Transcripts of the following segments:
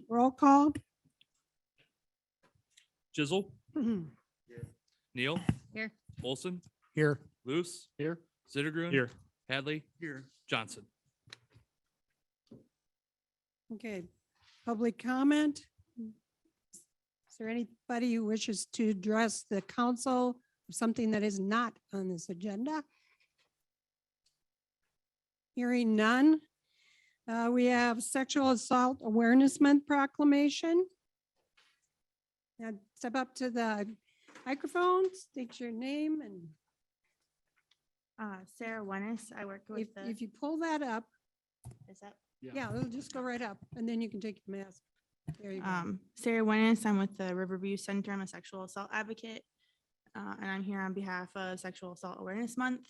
Roll call. Jizzle, Neal, Here. Olson, Here. Luce, Here. Zittergrund, Here. Hadley, here, Johnson. Okay, public comment. Is there anybody who wishes to address the council of something that is not on this agenda? Hearing none. We have Sexual Assault Awareness Month proclamation. Now step up to the microphone, state your name, and Sarah Wennis, I work with if you pull that up, is that? yeah, it'll just go right up, and then you can take your mask. There you go. Sarah Wennis, I'm with the Riverview Center. I'm a sexual assault advocate. And I'm here on behalf of Sexual Assault Awareness Month.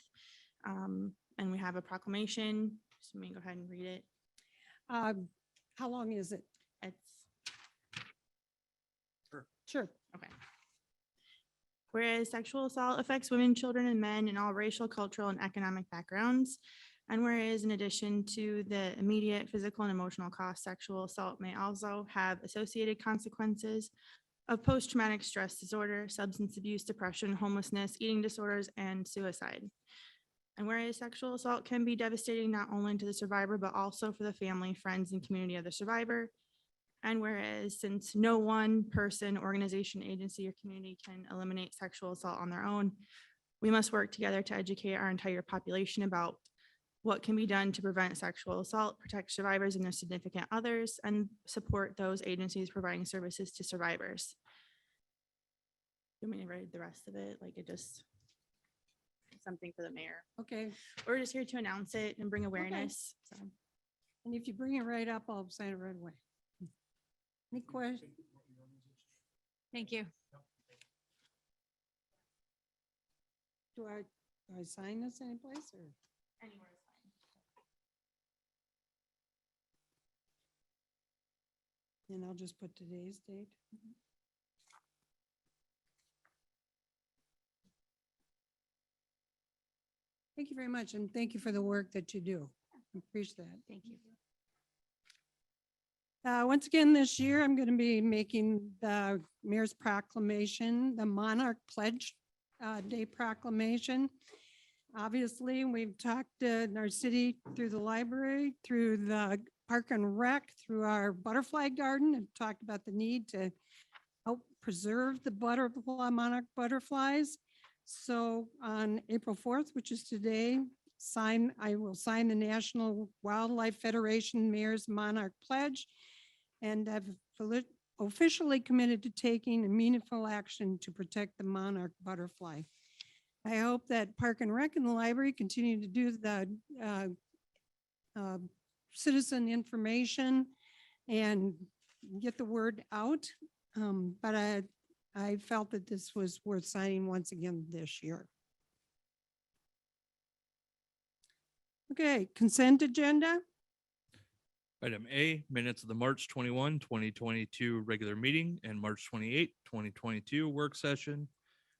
And we have a proclamation. So let me go ahead and read it. How long is it? It's Sure. okay. Whereas sexual assault affects women, children, and men in all racial, cultural, and economic backgrounds. And whereas in addition to the immediate physical and emotional costs, sexual assault may also have associated consequences of post-traumatic stress disorder, substance abuse, depression, homelessness, eating disorders, and suicide. And whereas sexual assault can be devastating not only to the survivor, but also for the family, friends, and community of the survivor. And whereas since no one person, organization, agency, or community can eliminate sexual assault on their own, we must work together to educate our entire population about what can be done to prevent sexual assault, protect survivors and their significant others, and support those agencies providing services to survivors. You want me to read the rest of it? Like it just something for the mayor. Okay, We're just here to announce it and bring awareness. So. and if you bring it right up, I'll sign it right away. Any questions? Thank you. Do I sign this anyplace or? Anywhere is fine. And I'll just put today's date. Thank you very much, and thank you for the work that you do. I appreciate that. Thank you. Once again, this year, I'm going to be making the mayor's proclamation, the Monarch Pledge Day proclamation. Obviously, we've talked in our city through the library, through the park and rec, through our butterfly garden, and talked about the need to help preserve the monarch butterflies. So on April 4th, which is today, I will sign the National Wildlife Federation Mayor's Monarch Pledge. And I've officially committed to taking meaningful action to protect the monarch butterfly. I hope that Park and Rec and the library continue to do the citizen information and get the word out. But I felt that this was worth signing once again this year. Okay, consent agenda. Item A, minutes of the March 21, 2022 regular meeting and March 28, 2022 work session.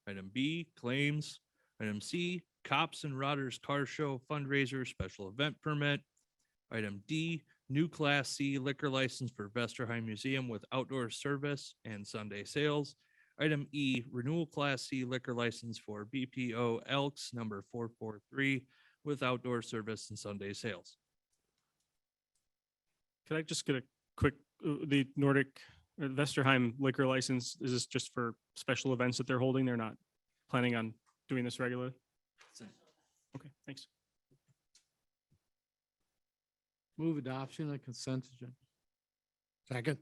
Item B, claims. Item C, Cops and Rodders Car Show fundraiser special event permit. Item D, new Class C liquor license for Vesterheim Museum with outdoor service and Sunday sales. Item E, renewal Class C liquor license for BPO Elks number 443 with outdoor service and Sunday sales. Could I just get a quick, the Nordic Vesterheim liquor license, is this just for special events that they're holding? They're not planning on doing this regularly? Okay, thanks. Move adoption of consent agenda. Second.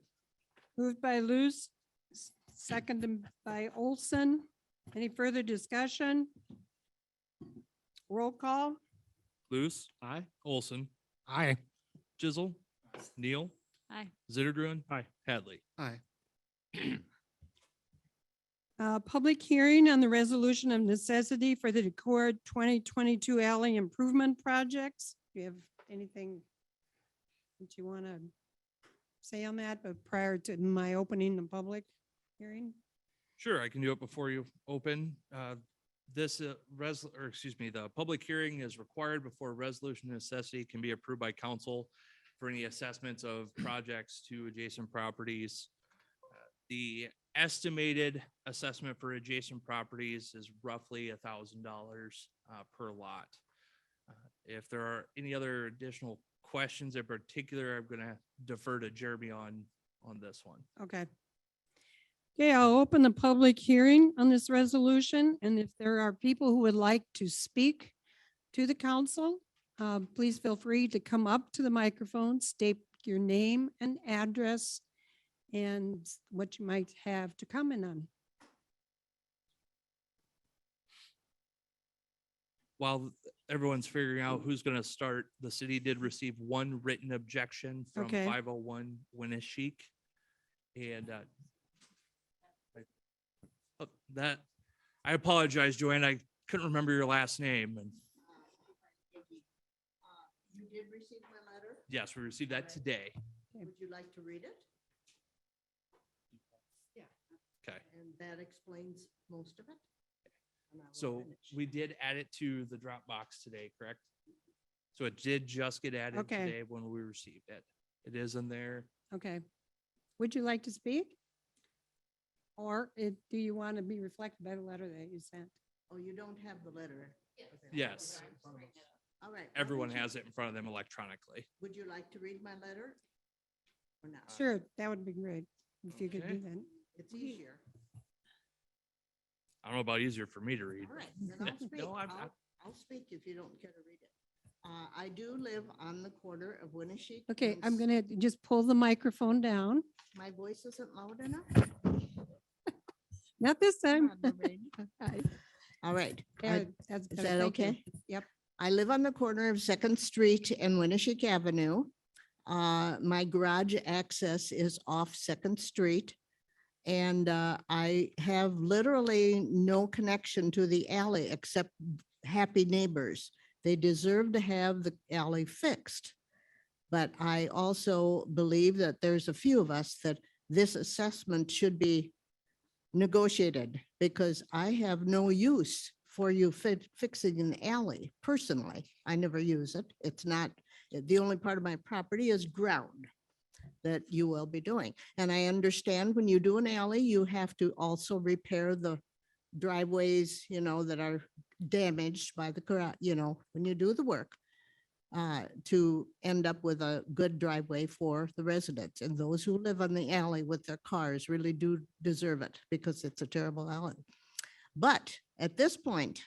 Moved by Luce, seconded by Olson. Any further discussion? Roll call. Luce, Aye. Olson, Aye. Jizzle, Neal, Aye. Zittergrund, Aye. Hadley. Aye. Public hearing on the resolution of necessity for the Decorah 2022 alley improvement projects. Do you have anything that you want to say on that, but prior to my opening the public hearing? Sure, I can do it before you open. The public hearing is required before a resolution of necessity can be approved by council. for any assessments of projects to adjacent properties. The estimated assessment for adjacent properties is roughly $1,000 per lot. If there are any other additional questions in particular, I'm gonna defer to Jeremy on this one. Okay. Okay, I'll open the public hearing on this resolution, and if there are people who would like to speak to the council, please feel free to come up to the microphone, state your name and address and what you might have to comment on. While everyone's figuring out who's gonna start, the city did receive one written objection from Okay. 501 Winneshiek. And that, I apologize, Joanne, I couldn't remember your last name. And You did receive my letter. yes, we received that today. Would you like to read it? Yeah. Okay. And that explains most of it. And I will So finish. we did add it to the Dropbox today, correct? So it did just get added Okay. today when we received it. It is in there. Okay. Would you like to speak? Or do you want to be reflected by the letter that you sent? Oh, you don't have the letter? Yes. All right. why Everyone don't you- has it in front of them electronically. Would you like to read my letter? Or not? Sure, that would be great if you could Okay. do that. It's easier. I don't know about easier for me to read. All right, then I'll speak. No, I'll speak if you don't care to read it. I do live on the corner of Winneshiek. Okay, and I'm gonna just pull the microphone down. My voice isn't loud enough? Not this Come time. on, Lorraine. All right. Yeah, I- that's Is better, that thank you. okay? Yep. I live on the corner of Second Street and Winneshiek Avenue. My garage access is off Second Street. And I have literally no connection to the alley except happy neighbors. They deserve to have the alley fixed. But I also believe that there's a few of us that this assessment should be negotiated because I have no use for you fixing an alley personally. I never use it. It's not, the only part of my property is ground that you will be doing. And I understand when you do an alley, you have to also repair the driveways, that are damaged by the garage, when you do the work to end up with a good driveway for the residents. And those who live on the alley with their cars really do deserve it because it's a terrible alley. But at this point,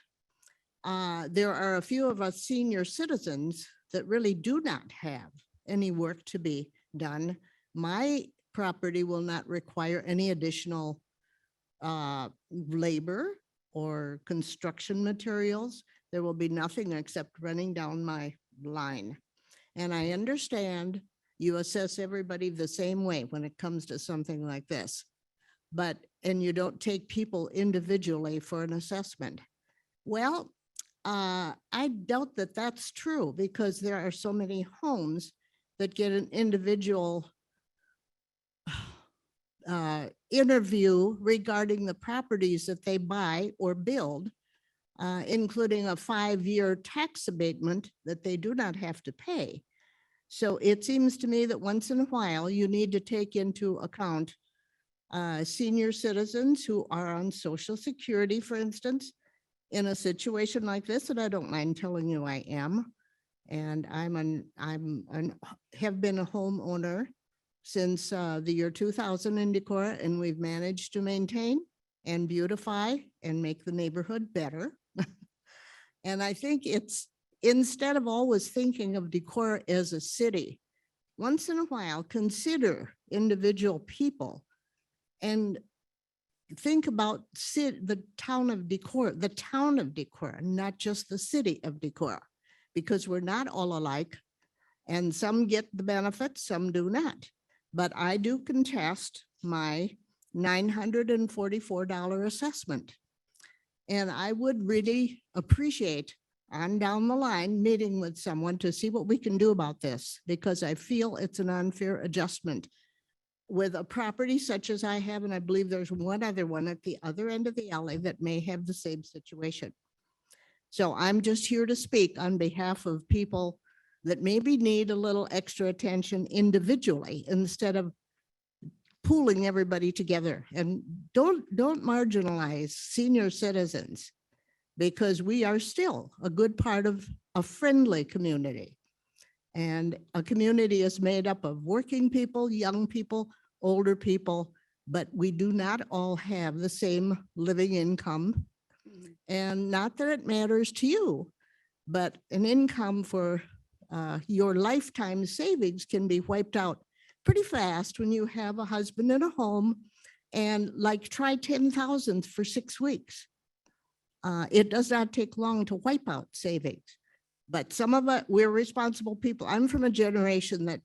there are a few of us senior citizens that really do not have any work to be done. My property will not require any additional labor or construction materials. There will be nothing except running down my line. And I understand you assess everybody the same way when it comes to something like this. And you don't take people individually for an assessment. Well, I doubt that that's true because there are so many homes that get an individual interview regarding the properties that they buy or build, including a 5-year tax abatement that they do not have to pay. So it seems to me that once in a while, you need to take into account senior citizens who are on Social Security, for instance, in a situation like this, and I don't mind telling you I am. And have been a homeowner since the year 2000 in Decorah, and we've managed to maintain and beautify and make the neighborhood better. And I think it's, instead of always thinking of Decorah as a city, once in a while, consider individual people and think about the town of Decorah, not just the city of Decorah, because we're not all alike. And some get the benefits, some do not. But I do contest my $944 assessment. And I would really appreciate on down the line, meeting with someone to see what we can do about this, because I feel it's an unfair adjustment with a property such as I have, and I believe there's one other one at the other end of the alley that may have the same situation. So I'm just here to speak on behalf of people that maybe need a little extra attention individually instead of pooling everybody together. And don't marginalize senior citizens, because we are still a good part of a friendly community. And a community is made up of working people, young people, older people, but we do not all have the same living income. And not that it matters to you, but an income for your lifetime savings can be wiped out pretty fast when you have a husband and a home, and like try 10,000 for 6 weeks. It does not take long to wipe out savings, but some of us, we're responsible people. I'm from a generation that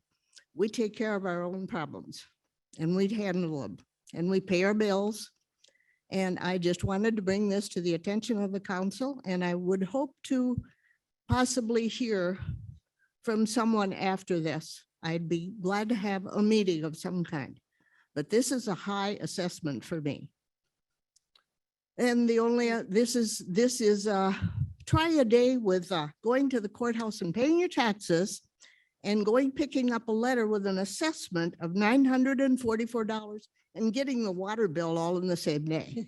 we take care of our own problems and we handle them and we pay our bills. And I just wanted to bring this to the attention of the council, and I would hope to possibly hear from someone after this. I'd be glad to have a meeting of some kind, but this is a high assessment for me. And the only, this is try a day with going to the courthouse and paying your taxes and picking up a letter with an assessment of $944 and getting the water bill all in the same day.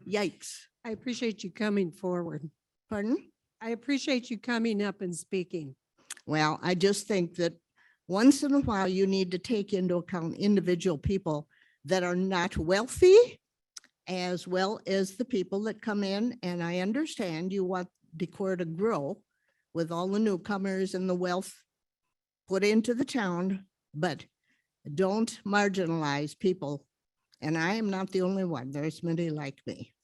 Yikes. I appreciate you coming forward. Pardon? I appreciate you coming up and speaking. Well, I just think that once in a while, you need to take into account individual people that are not wealthy, as well as the people that come in. And I understand you want Decorah to grow with all the newcomers and the wealth put into the town, but don't marginalize people. And I am not the only one. There's many like me.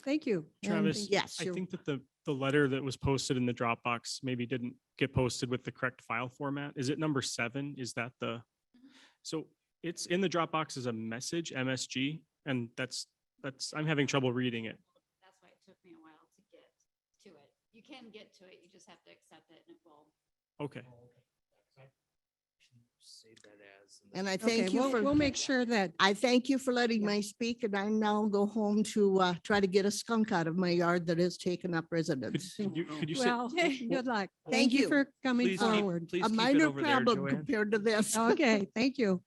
Thank you. And Travis, yes, I you're- think that the letter that was posted in the Dropbox maybe didn't get posted with the correct file format. Is it number 7? Is that the, so it's in the Dropbox as a message, MSG, and that's, I'm having trouble reading it. That's why it took me a while to get to it. You can get to it, you just have to accept it and it will. Okay. Save that as. and I Okay, thank you for. we'll make sure that, I thank you for letting Yeah. me speak, and I now go home to try to get a skunk out of my yard that has taken up Could residence. could you say, well, good luck. Thank Thank you you. for coming Please keep- forward. Please A keep it minor over there, problem Joanne. compared to this. Okay, thank you.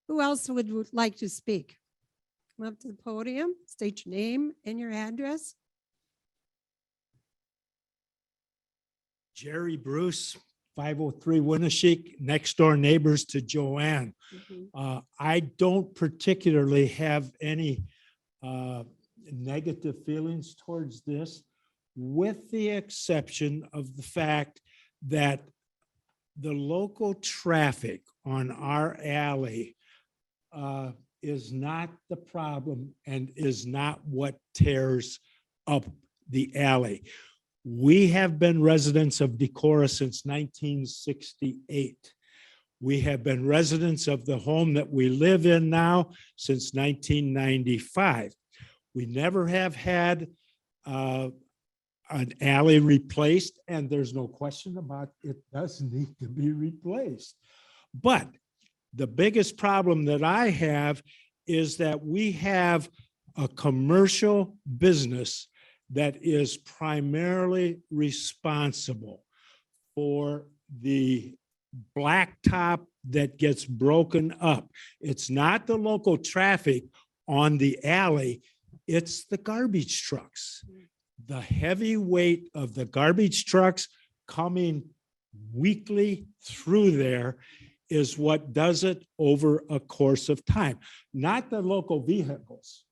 Who else would like to speak? Come up to the podium, state your name and your address. Jerry Bruce, 503 Winneshiek, next door neighbors to Joanne. I don't particularly have any negative feelings towards this, with the exception of the fact that the local traffic on our alley is not the problem and is not what tears up the alley. We have been residents of Decorah since 1968. We have been residents of the home that we live in now since 1995. We never have had an alley replaced, and there's no question about it does need to be replaced. But the biggest problem that I have is that we have a commercial business that is primarily responsible for the blacktop that gets broken up. It's not the local traffic on the alley, it's the garbage trucks. The heavy weight of the garbage trucks coming weekly through there is what does it over a course of time, not the local vehicles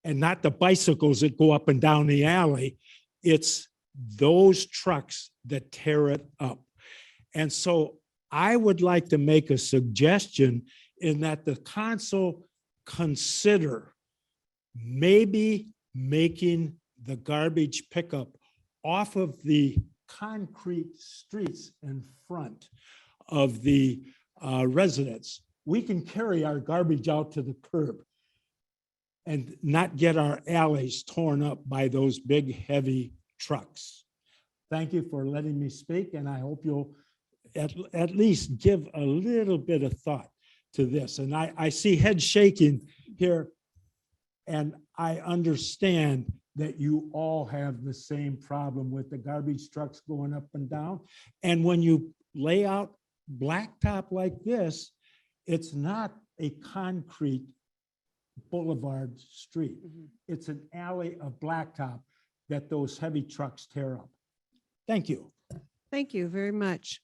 and not the bicycles that go up and down the alley. It's those trucks that tear it up. And so I would like to make a suggestion in that the council consider maybe making the garbage pickup off of the concrete streets in front of the residents. We can carry our garbage out to the curb and not get our alleys torn up by those big, heavy trucks. Thank you for letting me speak, and I hope you'll at least give a little bit of thought to this. And I see head shaking here, and I understand that you all have the same problem with the garbage trucks going up and down. And when you lay out blacktop like this, it's not a concrete boulevard street. It's an alley of blacktop that those heavy trucks tear up. Thank you. Thank you very much.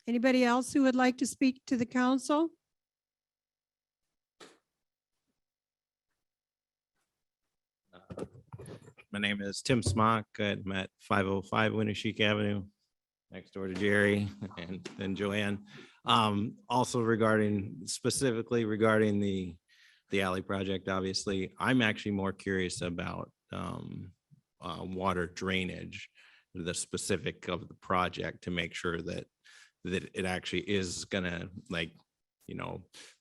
Anybody else who would like to speak to the council? My name is Tim Smock. I'm at 505 Winnebago Avenue, next door to Jerry and Joanne. Also specifically regarding the alley project, obviously, I'm actually more curious about water drainage, the specific of the project, to make sure that it actually is gonna, like,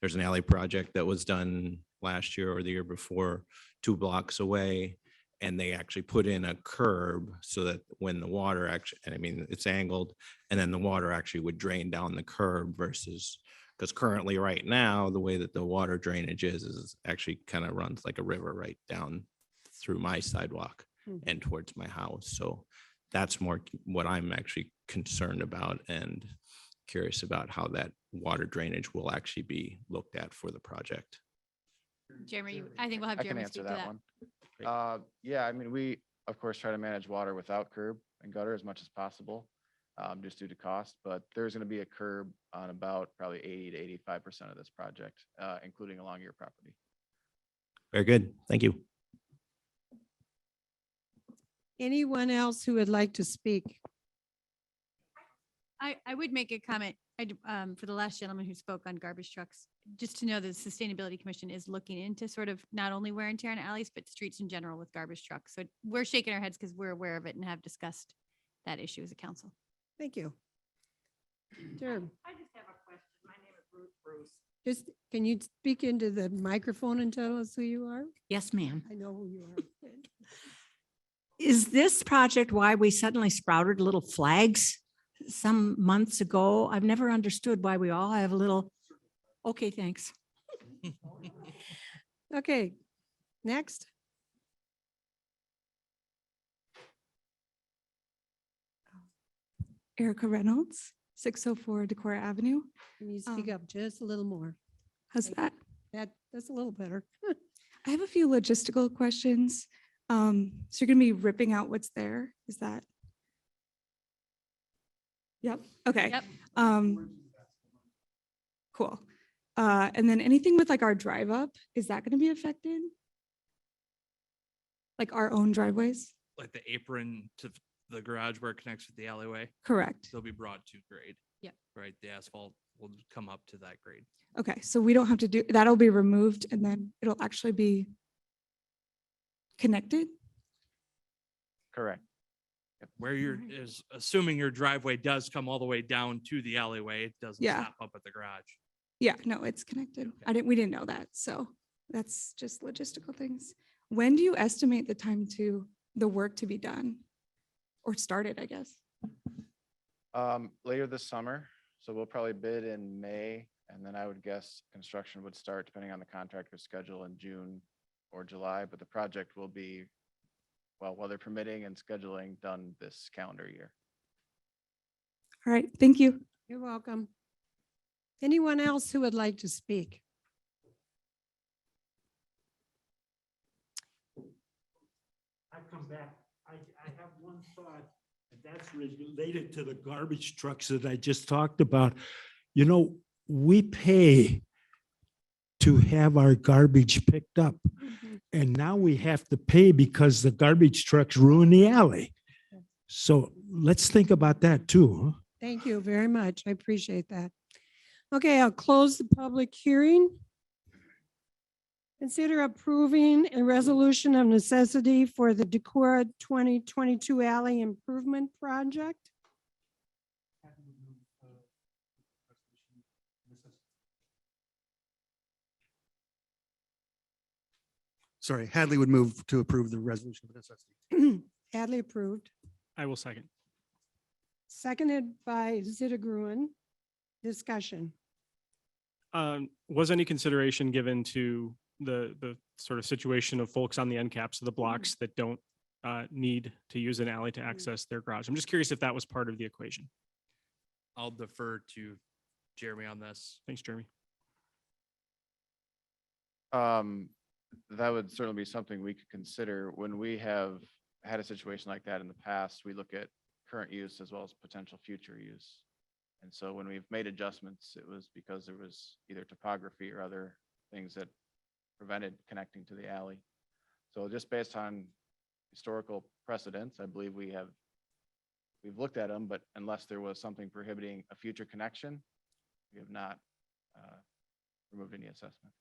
there's an alley project that was done last year or the year before, 2 blocks away, and they actually put in a curb so that when the water actually, and I mean, it's angled, and then the water actually would drain down the curb versus, because currently right now, the way that the water drainage is actually kind of runs like a river right down through my sidewalk and towards my house. So that's more what I'm actually concerned about and curious about how that water drainage will actually be looked at for the project. Jeremy, I think we'll have I can Jeremy answer speak to that that. one. Yeah, I mean, we, of course, try to manage water without curb and gutter as much as possible, just due to cost, but there's gonna be a curb on about probably 80 to 85% of this project, including along your property. Very good. Thank you. Anyone else who would like to speak? I would make a comment for the last gentleman who spoke on garbage trucks, just to know that the Sustainability Commission is looking into sort of not only wear and tear on alleys, but streets in general with garbage trucks. So we're shaking our heads because we're aware of it and have discussed that issue as a council. Thank you. Sure. I just have a question. My name is Ruth Bruce. Just, can you speak into the microphone and tell us who you are? Yes, ma'am. I know who you are. Is this project why we suddenly sprouted little flags some months ago? I've never understood why we all have a little, okay, thanks. Okay, next. Erica Reynolds, 604 Decorah Avenue. Can you speak up just a little more? How's that? That's a little better. I have a few logistical questions. So you're gonna be ripping out what's there, is that? Yep, okay. Yep. Cool. And then anything with like our drive up, is that gonna be affected? Like our own driveways? Like the apron to the garage where it connects with the alleyway, Correct. they'll be brought to grade. Yep. Right, the asphalt will come up to that grade. Okay, so we don't have to do, that'll be removed and then it'll actually be connected? Correct. Where you're, Alright. is assuming your driveway does come all the way down to the alleyway, it doesn't Yeah. stop up at the garage. Yeah, no, it's connected. We didn't know that. So that's just logistical things. When do you estimate the work to be done? Or started, I guess? Later this summer, so we'll probably bid in May, and then I would guess construction would start depending on the contractor's schedule in June or July, but the project will be, well, weather permitting and scheduling, done this calendar year. All right, thank you. You're welcome. Anyone else who would like to speak? I come back, I have one thought, and that's related to the garbage trucks that I just talked about. You know, we pay to have our garbage picked up, and now we have to pay because the garbage trucks ruin the alley. So let's think about that too, huh? Thank you very much. I appreciate that. Okay, I'll close the public hearing. Consider approving a resolution of necessity for the Decorah 2022 Alley Improvement Project. Sorry, Hadley would move to approve the resolution of necessity. Hadley approved, I will second. seconded by Zittergruen. Discussion. Was any consideration given to the sort of situation of folks on the end caps of the blocks that don't need to use an alley to access their garage. I'm just curious if that was part of the equation. I'll defer to Jeremy on this. Thanks, Jeremy. That would certainly be something we could consider when we have had a situation like that in the past. We look at current use as well as potential future use. And so when we've made adjustments, it was because there was either topography or other things that prevented connecting to the alley. So just based on historical precedents, I believe we've looked at them, but unless there was something prohibiting a future connection, we have not removed any assessment.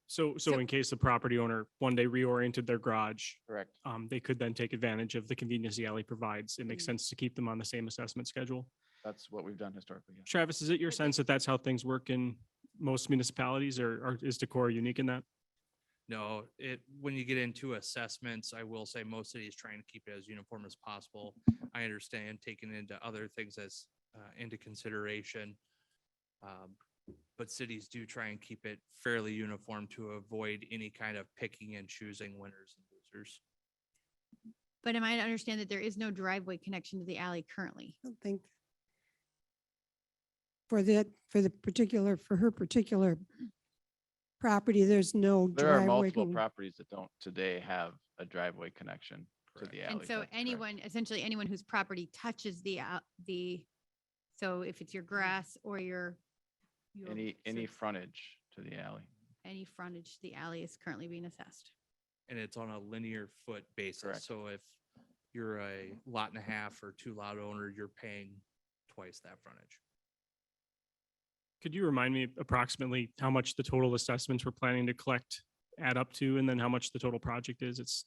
So So- in case the property owner one day reoriented their garage, Correct. they could then take advantage of the convenience the alley provides. It makes sense to keep them on the same assessment schedule. That's what we've done historically. Yeah. Travis, is it your sense that that's how things work in most municipalities, or is Decorah unique in that? No, when you get into assessments, I will say most cities trying to keep it as uniform as possible. I understand taking into other things as into consideration. But cities do try and keep it fairly uniform to avoid any kind of picking and choosing winners and losers. But am I to understand that there is no driveway connection to the alley currently? I don't think for her particular property, there's no There are driveway. multiple properties that don't today have a driveway connection to the alley. And so That's correct. anyone, essentially anyone whose property touches so if it's your grass or your Any frontage to the alley. any frontage, the alley is currently being assessed. And it's on a linear foot basis. Correct. So if you're a lot and a half or 2 lot owner, you're paying twice that frontage. Could you remind me approximately how much the total assessments we're planning to collect add up to, and then how much the total project is? It's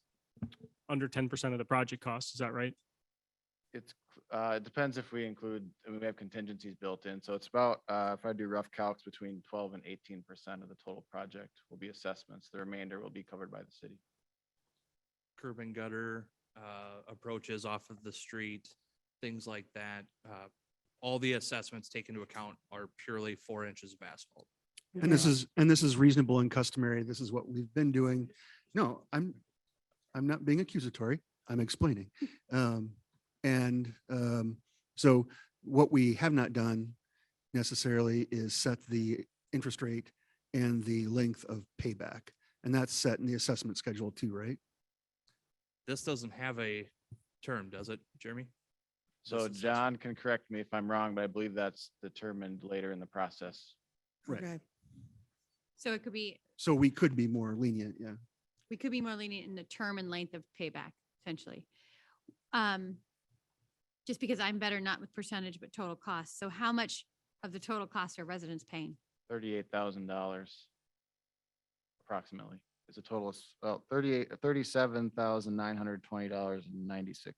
under 10% of the project cost. Is that right? It depends if we include, we have contingencies built in. So it's about, if I do rough calcs, between 12 and 18% of the total project will be assessments. The remainder will be covered by the city. Curb and gutter, approaches off of the street, things like that. All the assessments taken into account are purely 4 inches of asphalt. And this is reasonable and customary. This is what we've been doing. No, I'm not being accusatory. I'm explaining. So what we have not done necessarily is set the interest rate and the length of payback. And that's set in the assessment schedule too, right? This doesn't have a term, does it, Jeremy? So This is- John can correct me if I'm wrong, but I believe that's determined later in the process. Right. Okay. So it could be, So we could be more lenient, yeah. we could be more lenient in the term and length of payback, essentially. Just because I'm better not with percentage, but total cost. So how much of the total cost are residents paying? $38,000 approximately. It's a total of, $37,920.96.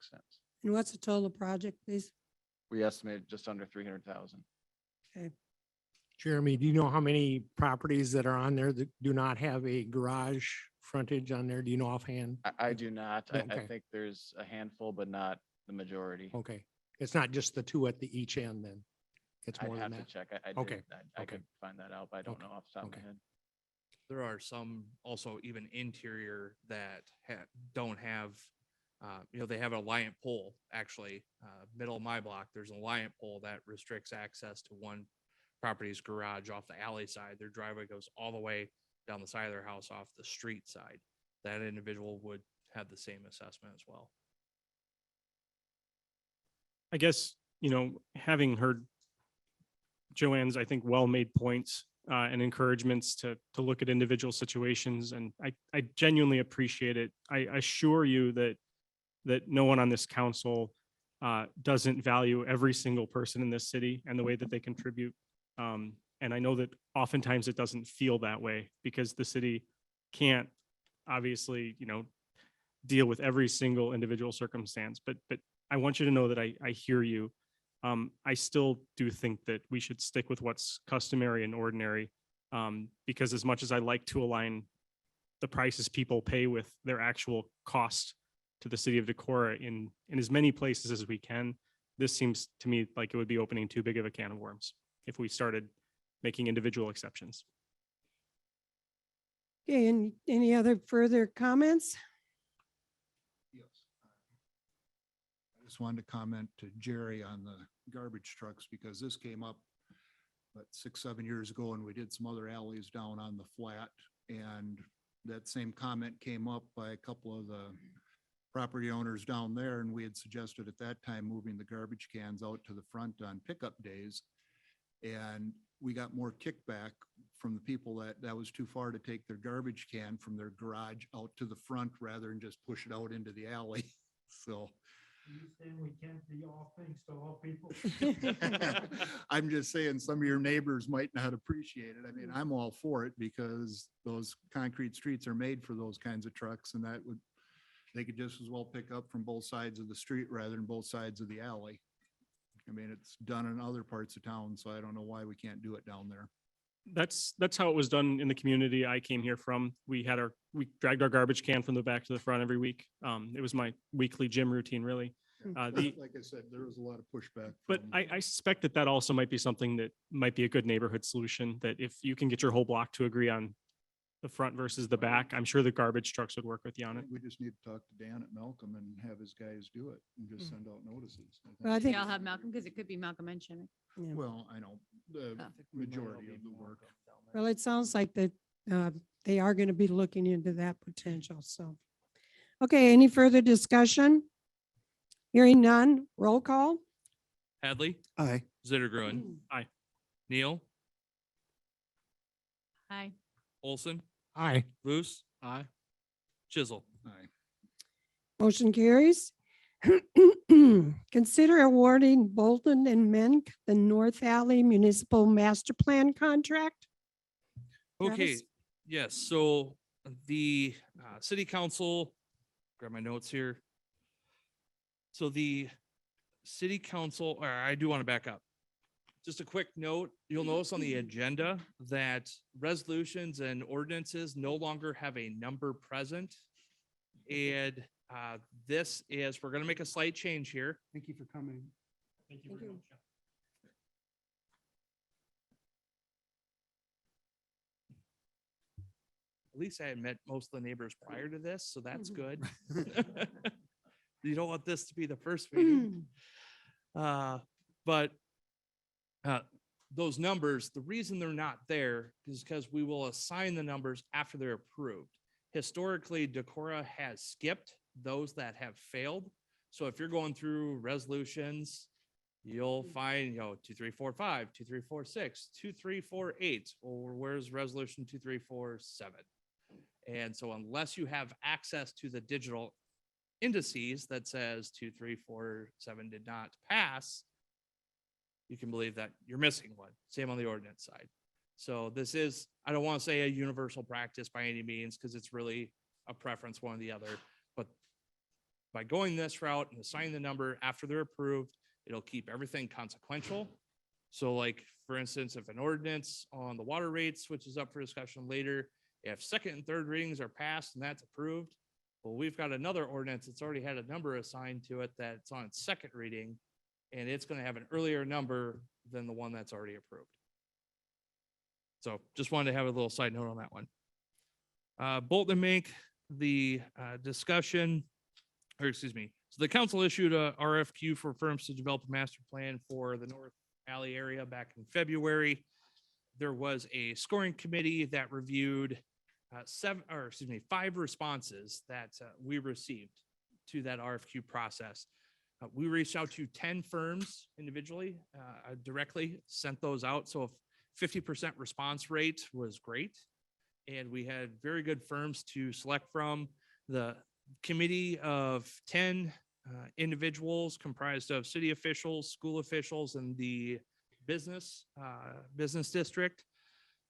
And what's the total project, please? We estimate just under 300,000. Okay. Jeremy, do you know how many properties that are on there that do not have a garage frontage on there? Do you know offhand? I do not. I Okay. think there's a handful, but not the majority. Okay, it's not just the two at the each end then? It's I'd more than have to that? check. I Okay, did. I okay. could find that out, but I don't Okay, know off the top of okay. my head. There are some also even interior that don't have, they have an alliant pole, actually, middle of my block, there's an alliant pole that restricts access to one property's garage off the alley side. Their driveway goes all the way down the side of their house off the street side. That individual would have the same assessment as well. I guess, having heard Joanne's, I think, well-made points and encouragements to look at individual situations, and I genuinely appreciate it. I assure you that no one on this council doesn't value every single person in this city and the way that they contribute. And I know that oftentimes it doesn't feel that way because the city can't obviously, deal with every single individual circumstance, but I want you to know that I hear you. I still do think that we should stick with what's customary and ordinary, because as much as I like to align the prices people pay with their actual cost to the city of Decorah in as many places as we can, this seems to me like it would be opening too big of a can of worms if we started making individual exceptions. Okay, and any other further comments? Yes. I just wanted to comment to Jerry on the garbage trucks because this came up but 6, 7 years ago and we did some other alleys down on the flat. And that same comment came up by a couple of the property owners down there. And we had suggested at that time moving the garbage cans out to the front on pickup days. And we got more kickback from the people that was too far to take their garbage can from their garage out to the front rather than just push it out into the alley. So We can't be all things to all people. I'm just saying some of your neighbors might not appreciate it. I mean, I'm all for it because those concrete streets are made for those kinds of trucks and they could just as well pick up from both sides of the street rather than both sides of the alley. I mean, it's done in other parts of town, so I don't know why we can't do it down there. That's how it was done in the community I came here from. We dragged our garbage can from the back to the front every week. It was my weekly gym routine, really. Like I said, there was a lot of pushback. But from- I suspect that also might be something that might be a good neighborhood solution, that if you can get your whole block to agree on the front versus the back, I'm sure the garbage trucks would work with you on it. We just need to talk to Dan at Malcolm and have his guys do it and just Mm. send out notices. Well, I They think, all have Malcolm, because it could be Malcolm and Shimmick. yeah. Well, I know the Oh. majority of the work. Well, it sounds like that they are going to be looking into that potential, so. Okay, any further discussion? Hearing none, roll call? Hadley, Aye. Zittergruen. Aye. Neil, Hi. Olson, Aye. Luce. Aye. Chisel. Aye. Motion carries. Consider awarding Bolton and Mink the North Alley Municipal Master Plan contract. Okay, Travis? yes, so the city council, grab my notes here. So the city council, or I do want to back up. Just a quick note, you'll notice on the agenda that resolutions and ordinances no longer have a number present. And this is, we're going to make a slight change here. Thank you for coming. Thank Thank you. At least I had met most of the neighbors prior to this, so that's good. You don't want this to be the first meeting. But those numbers, the reason they're not there is because we will assign the numbers after they're approved. Historically, Decorah has skipped those that have failed. So if you're going through resolutions, you'll find, 2345, 2346, 2348, or where's resolution 2347? And so unless you have access to the digital indices that says 2347 did not pass, you can believe that you're missing one. Same on the ordinance side. So this is, I don't want to say a universal practice by any means, because it's really a preference, one or the other. But by going this route and assigning the number after they're approved, it'll keep everything consequential. So like, for instance, if an ordinance on the water rates, which is up for discussion later, if second and third readings are passed and that's approved, well, we've got another ordinance that's already had a number assigned to it that's on its second reading, and it's going to have an earlier number than the one that's already approved. So just wanted to have a little side note on that one. Bolton and Mink, the discussion, or excuse me, so the council issued a RFQ for firms to develop a master plan for the North Alley area back in February. There was a scoring committee that reviewed 5 responses that we received to that RFQ process. We reached out to 10 firms individually, directly sent those out. So if 50% response rate was great. And we had very good firms to select from. The committee of 10 individuals comprised of city officials, school officials, and the business district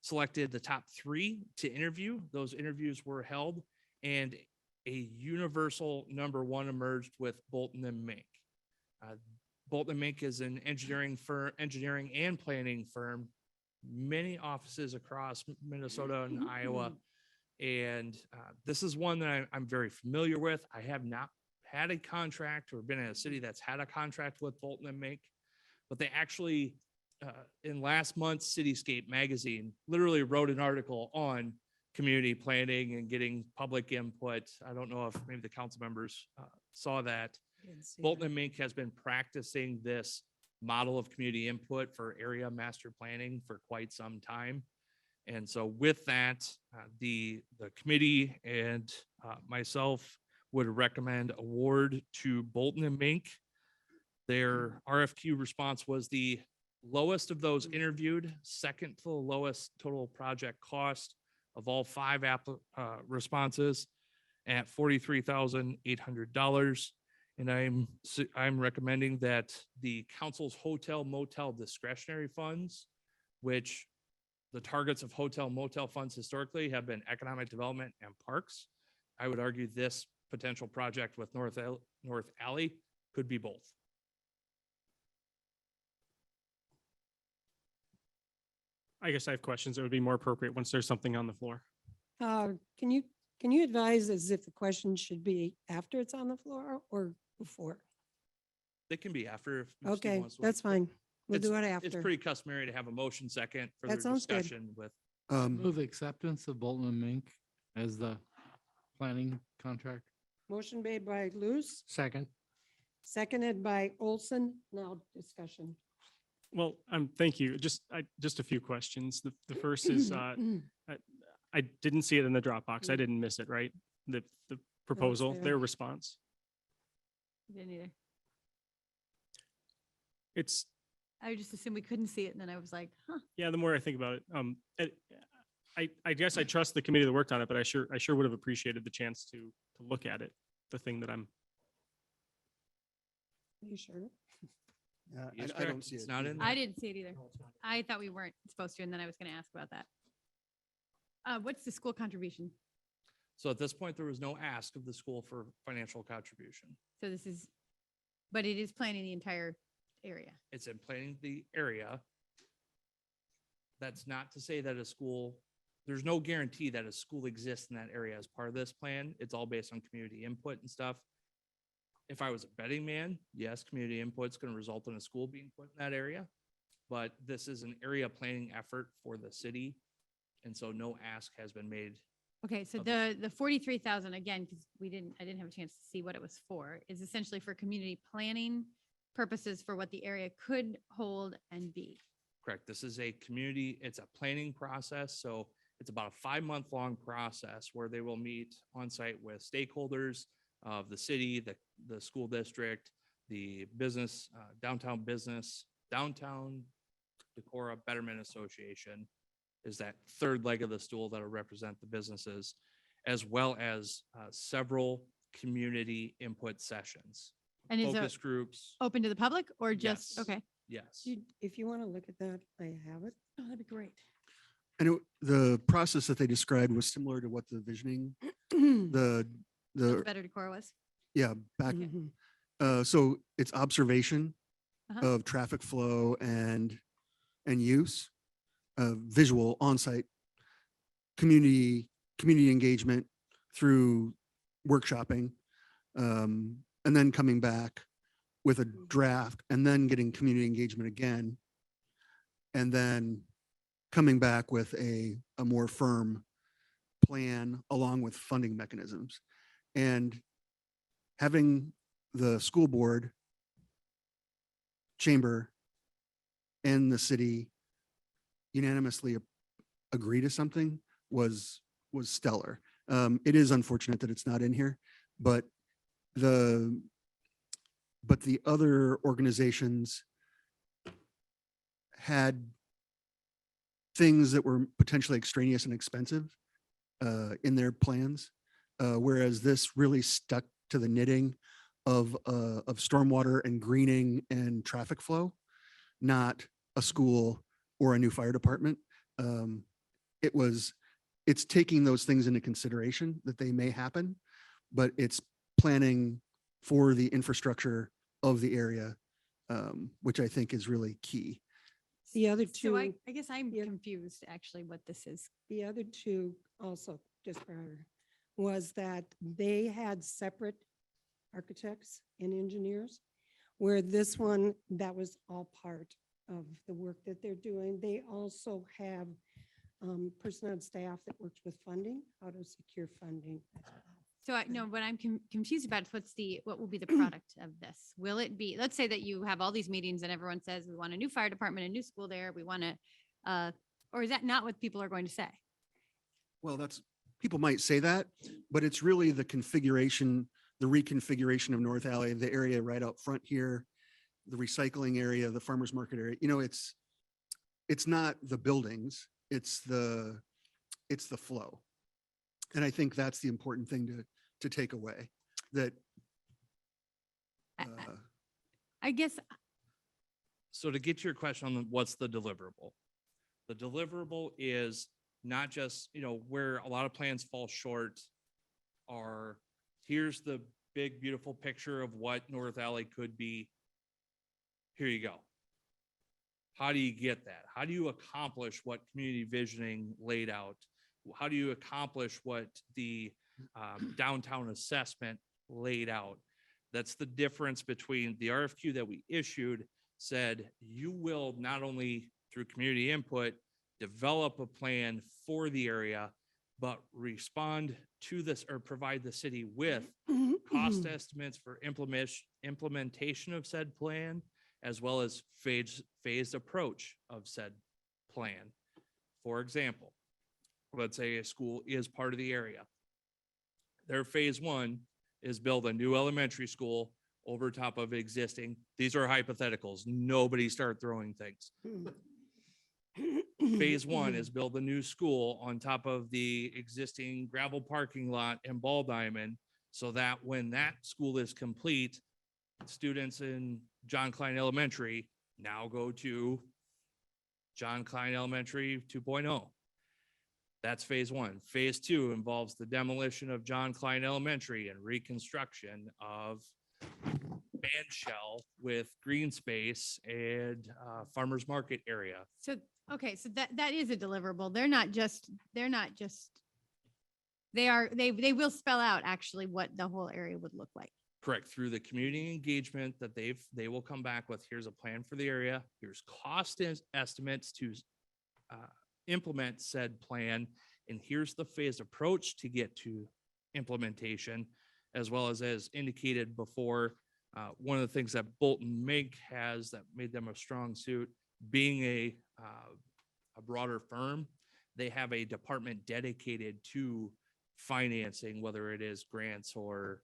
selected the top 3 to interview. Those interviews were held, and a universal number 1 emerged with Bolton and Mink. Bolton and Mink is an engineering and planning firm, many offices across Minnesota and Iowa. And this is one that I'm very familiar with. I have not had a contract or been in a city that's had a contract with Bolton and Mink, but they actually, in last month's Cityscape magazine, literally wrote an article on community planning and getting public input. I don't know if maybe the council members saw that. Bolton and Mink has been practicing this model of community input for area master planning for quite some time. And so with that, the committee and myself would recommend award to Bolton and Mink. Their RFQ response was the lowest of those interviewed, second to the lowest total project cost of all 5 responses at $43,800. And I'm recommending that the council's hotel motel discretionary funds, which the targets of hotel motel funds historically have been economic development and parks. I would argue this potential project with North Alley could be both. I guess I have questions that would be more appropriate once there's something on the floor. Can you advise as if the question should be after it's on the floor or before? They can be after. If Steve Okay, wants to wait. that's fine. We'll do it It's after. pretty customary to have a motion second for That the sounds good. discussion with. Um, acceptance of Bolton and Mink as the planning contract. Motion made by Luce, Second. seconded by Olson. Now discussion. Well, thank you. Just a few questions. The first is, I didn't see it in the Dropbox. I didn't miss it, right? The proposal, there. their response. Didn't either. It's, I just assumed we couldn't see it, and then I was like, huh. yeah, the more I think about it, I guess I trust the committee that worked on it, but I sure would have appreciated the chance to look at it. The thing that I'm, You sure? He is I don't correct. see It's it not in either. there. I didn't see it either. I thought we weren't supposed to, and then I was going to ask about that. What's the school contribution? So at this point, there was no ask of the school for financial contribution. So this is, but it is planning the entire area. It's in planning the area. That's not to say that a school, there's no guarantee that a school exists in that area as part of this plan. It's all based on community input and stuff. If I was a betting man, yes, community input is going to result in a school being put in that area. But this is an area planning effort for the city. And so no ask has been made. Okay, so Okay. the 43,000, again, because I didn't have a chance to see what it was for, is essentially for community planning purposes for what the area could hold and be. Correct. This is a community, it's a planning process. So it's about a 5-month-long process where they will meet on site with stakeholders of the city, the school district, the business, downtown Decorah Betterment Association is that third leg of the stool that'll represent the businesses, as well as several community input sessions, And is focus it groups. open to the public or just, Yes. okay? Yes. If you want to look at that, I have it. Oh, that'd be great. And the process that they described was similar to what the visioning, the, Better Decorah was. yeah, back. Mhm. So it's observation Uh-huh. of traffic flow and use, visual on-site community engagement through workshopping, and then coming back with a draft and then getting community engagement again. And then coming back with a more firm plan along with funding mechanisms. And having the school board, chamber, and the city unanimously agree to something was stellar. It is unfortunate that it's not in here, but the other organizations had things that were potentially extraneous and expensive in their plans, whereas this really stuck to the knitting of stormwater and greening and traffic flow, not a school or a new fire department. It's taking those things into consideration that they may happen, but it's planning for the infrastructure of the area, which I think is really key. The other So two, I guess I'm yeah. confused actually what this is. the other two also just prior was that they had separate architects and engineers, where this one, that was all part of the work that they're doing. They also have person on staff that works with funding, how to secure funding. So I know what I'm confused about is what will be the product of this? Will it be, let's say that you have all these meetings and everyone says, we want a new fire department, a new school there, we want to, or is that not what people are going to say? Well, people might say that, but it's really the configuration, the reconfiguration of North Alley, the area right out front here, the recycling area, the farmer's market area. It's not the buildings, it's the flow. And I think that's the important thing to take away, that I guess, So to get to your question on what's the deliverable? The deliverable is not just, where a lot of plans fall short are, here's the big, beautiful picture of what North Alley could be. Here you go. How do you get that? How do you accomplish what community visioning laid out? How do you accomplish what the downtown assessment laid out? That's the difference between the RFQ that we issued said, you will not only through community input, develop a plan for the area, but respond to this or provide the city with cost estimates for implementation of said plan, as well as phased approach of said plan. For example, let's say a school is part of the area. Their phase one is build a new elementary school over top of existing. These are hypotheticals. Nobody start throwing things. Phase one is build a new school on top of the existing gravel parking lot and ball diamond, so that when that school is complete, students in John Klein Elementary now go to John Klein Elementary 2.0. That's phase one. Phase two involves the demolition of John Klein Elementary and reconstruction of band shell with green space and farmer's market area. so, okay, so that is a deliverable. They will spell out actually what the whole area would look like. Correct. Through the community engagement that they will come back with, here's a plan for the area. Here's cost estimates to implement said plan. And here's the phased approach to get to implementation, as well as indicated before. One of the things that Bolton Mink has that made them a strong suit, being a broader firm, they have a department dedicated to financing, whether it is grants or,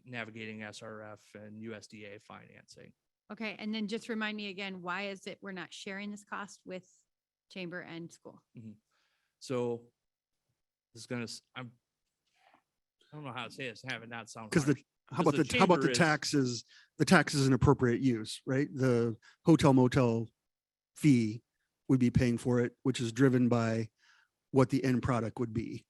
navigating SRF and USDA financing. Okay, and then just remind me again, why is it we're not sharing this cost with chamber and school? So this is I don't know how to say this, have it not sound because harsh. how about the chamber is- taxes? The tax is an appropriate use, right? The hotel motel fee would be paying for it, which is driven by what the end product would be.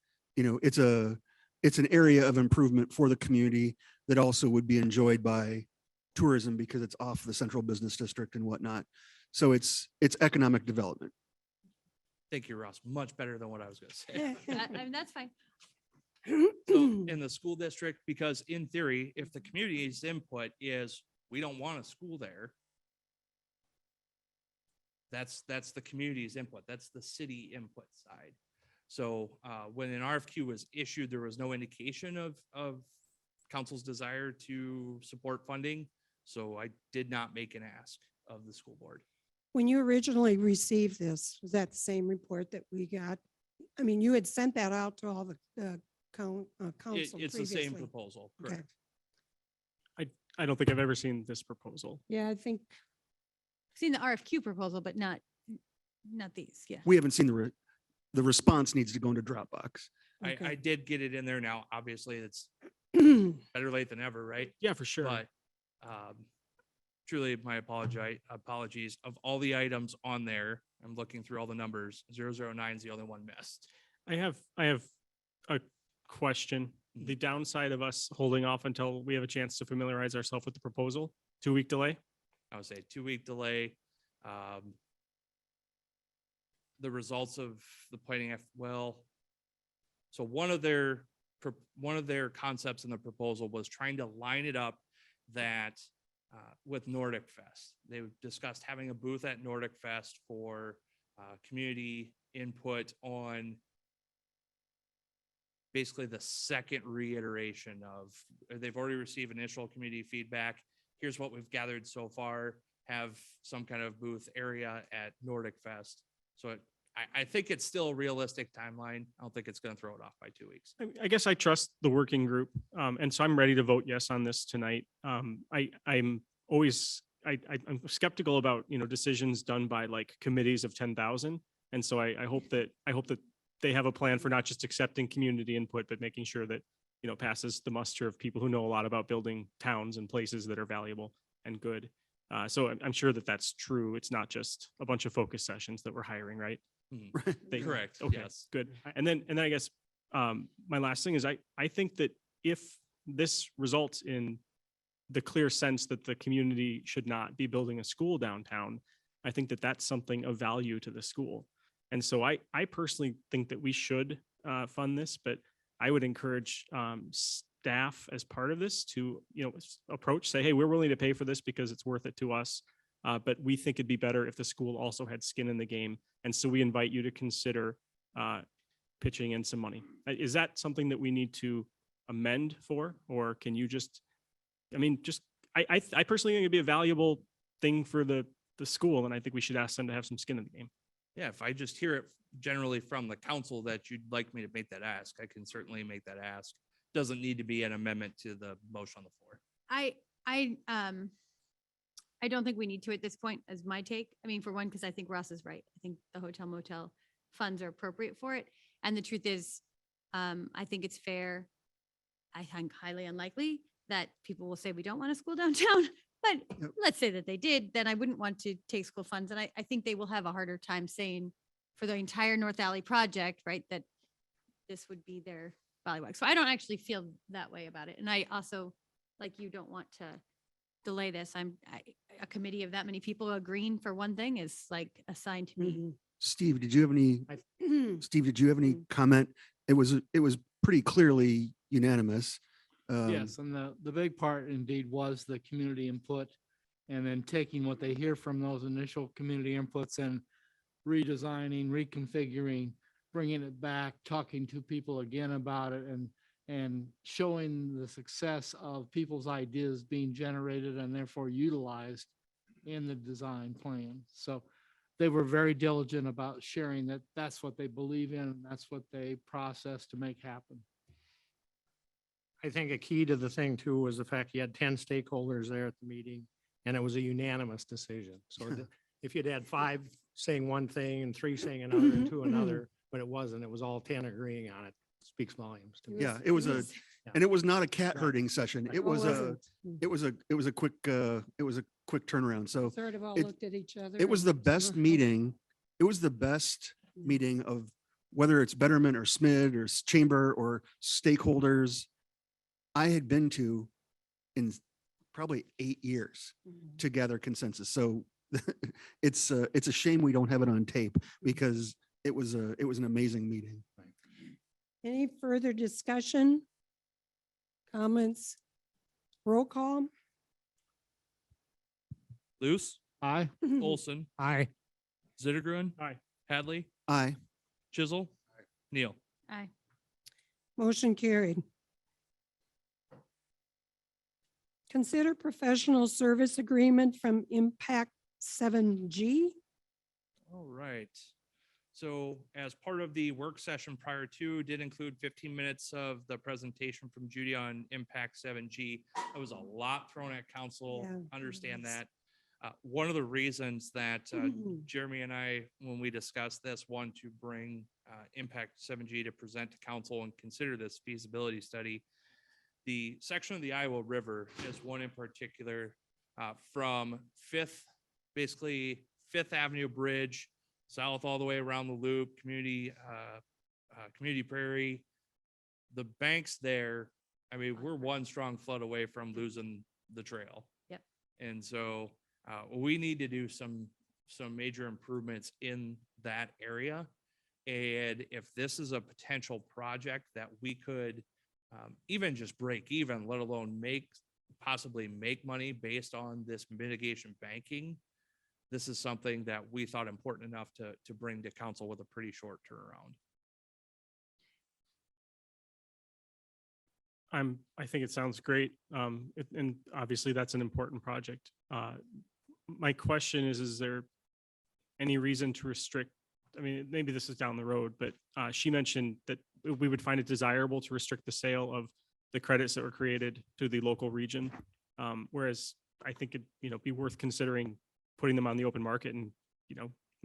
It's an area of improvement for the community that also would be enjoyed by tourism because it's off the central business district and whatnot. So it's economic development. Thank you, Ross. Much better than what I was going to say. I mean, that's fine. So in the school district, because in theory, if the community's input is, we don't want a school there, that's the community's input. That's the city input side. So when an RFQ was issued, there was no indication of council's desire to support funding. So I did not make an ask of the school board. When you originally received this, was that the same report that we got? I mean, you had sent that out to all the council It's the same previously. proposal, Okay. correct? I don't think I've ever seen this proposal. Yeah, I think Seen the RFQ proposal, but not these, yeah. We haven't seen the response needs to go into Dropbox. Okay. I did get it in there now. Obviously, it's better late than ever, right? Yeah, for sure. But truly, my apologies of all the items on there. I'm looking through all the numbers. 009 is the only one missed. I have a question. The downside of us holding off until we have a chance to familiarize ourselves with the proposal, 2-week delay. I would say 2-week delay. The results of the planning, so one of their concepts in the proposal was trying to line it up that with Nordic Fest. They discussed having a booth at Nordic Fest for community input on basically the second reiteration of, they've already received initial community feedback. Here's what we've gathered so far, have some kind of booth area at Nordic Fest. So I think it's still a realistic timeline. I don't think it's going to throw it off by 2 weeks. I guess I trust the working group. And so I'm ready to vote yes on this tonight. I'm always, I'm skeptical about, decisions done by like committees of 10,000. And so I hope that they have a plan for not just accepting community input, but making sure that, passes the muster of people who know a lot about building towns and places that are valuable and good. So I'm sure that that's true. It's not just a bunch of focus sessions that we're hiring, right? Correct. Okay, Yes. good. And then I guess my last thing is I think that if this results in the clear sense that the community should not be building a school downtown, I think that that's something of value to the school. And so I personally think that we should fund this, but I would encourage staff as part of this to, approach, say, hey, we're willing to pay for this because it's worth it to us. But we think it'd be better if the school also had skin in the game. And so we invite you to consider pitching in some money. Is that something that we need to amend for, or can you just, I personally think it'd be a valuable thing for the school, and I think we should ask them to have some skin in the game. Yeah, if I just hear it generally from the council that you'd like me to make that ask, I can certainly make that ask. Doesn't need to be an amendment to the motion on the floor. I don't think we need to at this point, as my take. I mean, for one, because I think Ross is right. I think the hotel motel funds are appropriate for it. And the truth is, I think it's fair. I think highly unlikely that people will say we don't want a school downtown. But let's say that they did, then I wouldn't want to take school funds. And I think they will have a harder time saying for the entire North Alley project, right, that this would be their ballywag. So I don't actually feel that way about it. And I also, like, you don't want to delay this. A committee of that many people agreeing for one thing is like a sign to me. Steve, did you have any comment? It was pretty clearly unanimous. Yes, and the big part indeed was the community input, and then taking what they hear from those initial community inputs and redesigning, reconfiguring, bringing it back, talking to people again about it, and showing the success of people's ideas being generated and therefore utilized in the design plan. So they were very diligent about sharing that that's what they believe in, and that's what they process to make happen. I think a key to the thing too was the fact you had 10 stakeholders there at the meeting and it was a unanimous decision. So if you'd had 5 saying one thing and 3 saying another and 2 another, but it wasn't, it was all 10 agreeing on it, speaks volumes to me. Yeah, it was and it was not a cat herding session. It was it was a quick turnaround. So Sort of all it- looked at each other. it was and the best meeting. It was the best meeting of whether it's Betterment or SMID or Chamber or stakeholders I had been to in probably 8 years to gather consensus. So it's a shame we don't have it on tape because it was an amazing meeting. Any further discussion? Comments? Roll call? Luce, Aye. Olson, Aye. Zittergren. Aye. Hadley, Aye. Chisel, Neal. Aye. Motion carried. Consider professional service agreement from Impact 7G. All right. So as part of the work session prior to, did include 15 minutes of the presentation from Judy on Impact 7G. That was a lot thrown at council, Yeah, understand it was. that. One of the reasons that Jeremy and I, when we discussed this, want to bring Impact 7G to present to council and consider this feasibility study. The section of the Iowa River is one in particular from basically Fifth Avenue Bridge, south all the way around the loop, Community Prairie. The banks there, I mean, we're one strong flood away from losing the trail. Yep. And so we need to do some major improvements in that area. And if this is a potential project that we could even just break even, let alone possibly make money based on this mitigation banking, this is something that we thought important enough to bring to council with a pretty short turnaround. I think it sounds great. And obviously that's an important project. My question is there any reason to restrict? I mean, maybe this is down the road, but she mentioned that we would find it desirable to restrict the sale of the credits that were created to the local region. Whereas I think it'd be worth considering putting them on the open market and,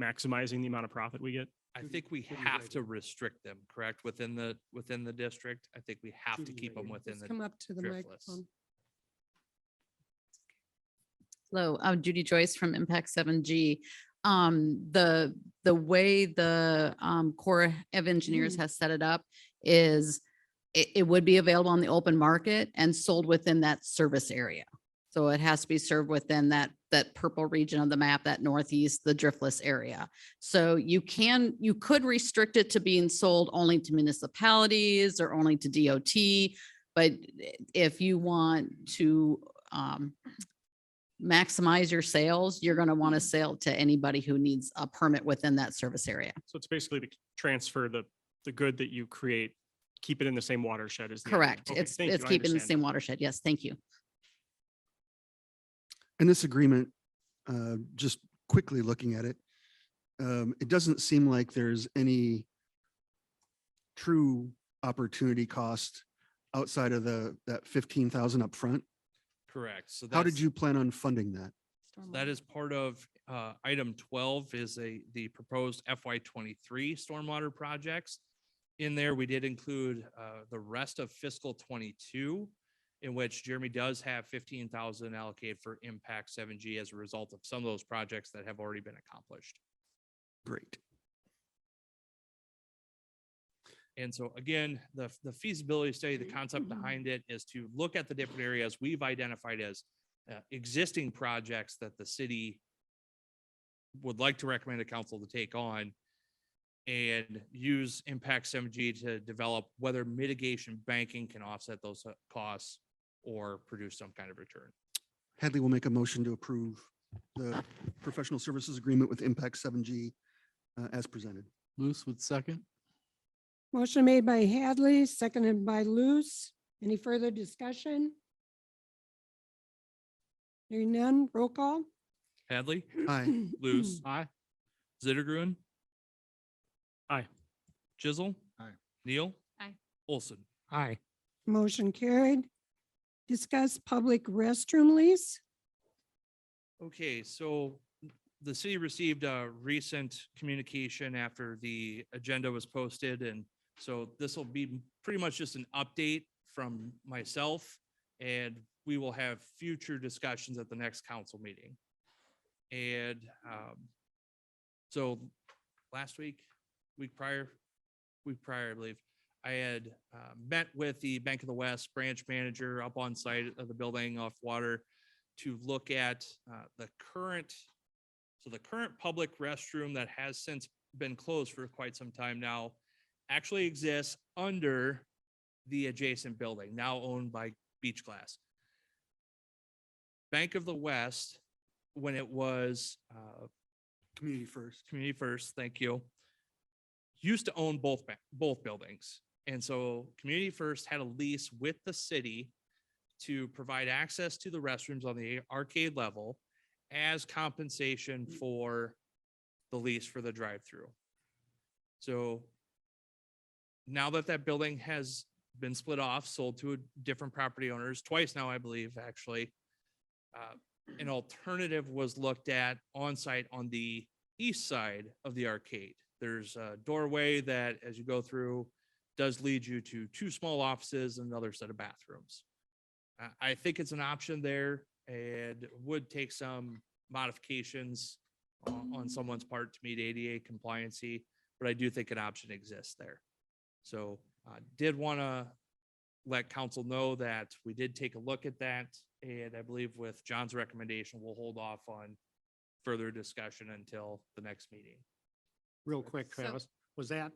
maximizing the amount of profit we get. I think we have to restrict them, correct? Within the district. I think we have to keep them within Just the. come up to the driftless. microphone. Hello, I'm Judy Joyce from Impact 7G. The way the Corps of Engineers has set it up is it would be available on the open market and sold within that service area. So it has to be served within that purple region of the map, that northeast, the driftless area. So you could restrict it to being sold only to municipalities or only to DOT. But if you want to maximize your sales, you're going to want to sell to anybody who needs a permit within that service area. So it's basically to transfer the good that you create, keep it in the same watershed as. the idea. Correct. Okay, It's thank you. I keeping the understand. same watershed. Yes, thank you. And this agreement, just quickly looking at it, it doesn't seem like there's any true opportunity cost outside of that 15,000 upfront. Correct. So How did that's- you plan on funding that? That is part of item 12 is the proposed FY23 stormwater projects. In there, we did include the rest of fiscal 22, in which Jeremy does have 15,000 allocated for Impact 7G as a result of some of those projects that have already been accomplished. Great. And so again, the feasibility study, the concept behind it is to look at the different areas we've identified as existing projects that the city would like to recommend to council to take on and use Impact 7G to develop whether mitigation banking can offset those costs or produce some kind of return. Hadley will make a motion to approve the professional services agreement with Impact 7G as presented. Luce with second. Motion made by Hadley, seconded by Luce. Any further discussion? Hearing none, roll call. Hadley, Aye. Luce, Aye. Zittergruen, Aye. Chisel. Aye. Neal. Aye. Olson. Aye. Motion carried. Discuss public restroom lease. Okay, so the city received a recent communication after the agenda was posted, and so this will be pretty much just an update from myself, and we will have future discussions at the next council meeting. And so last week, week prior, I believe, I had met with the Bank of the West branch manager up on site of the building off water to look at the current public restroom that has since been closed for quite some time now actually exists under the adjacent building, now owned by Beach Glass. Bank of the West, when it was Community First. thank you, used to own both buildings. And so Community First had a lease with the city to provide access to the restrooms on the arcade level as compensation for the lease for the drive-through. So now that that building has been split off, sold to different property owners, twice now, I believe, actually, an alternative was looked at on site on the east side of the arcade. There's a doorway that, as you go through, does lead you to two small offices and another set of bathrooms. I think it's an option there and would take some modifications on someone's part to meet ADA compliancy, but I do think an option exists there. So did want to let council know that we did take a look at that. And I believe with John's recommendation, we'll hold off on further discussion until the next meeting. Real quick, So- Travis, was that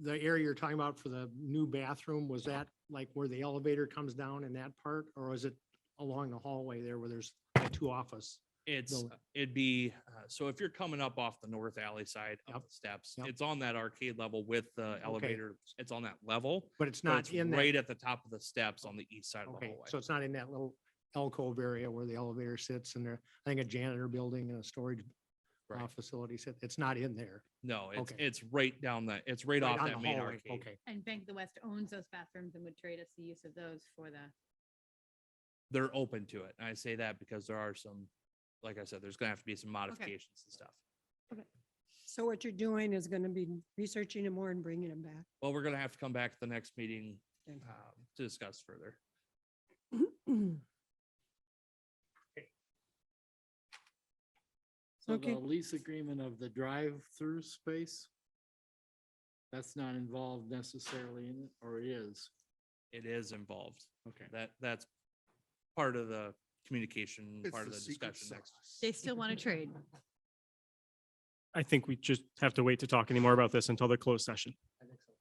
the area you're talking about for the new bathroom? Was that like where the elevator comes down in that part? Or was it along the hallway there where there's like two office? It'd be, so if you're coming up off the north alley side of the steps, Yep. it's on that arcade level with the elevator. It's on that level. But it's not in that. right at the top of the steps on the east side of the Okay, hallway. so it's not in that little alcove area where the elevator sits and there, I think a janitor building and a storage Right. facility sit, it's not in there. No, okay. it's right down that, it's right off on that the main hallway, arcade. Okay, And Bank of the West owns those bathrooms and would trade us the use of those for the. They're open to it. And I say that because there are some, like I said, there's gonna have to be some modifications and stuff. So what you're doing is going to be researching it more and bringing it back. Well, we're gonna have to come back at the next meeting Okay. to discuss further. So Okay. the lease agreement of the drive-through space, that's not involved necessarily in it, or it is? It is involved. Okay. That's part of the communication, It's part of the the secret discussion next. sauce. They still want to trade. I think we just have to wait to talk anymore about this until the closed session.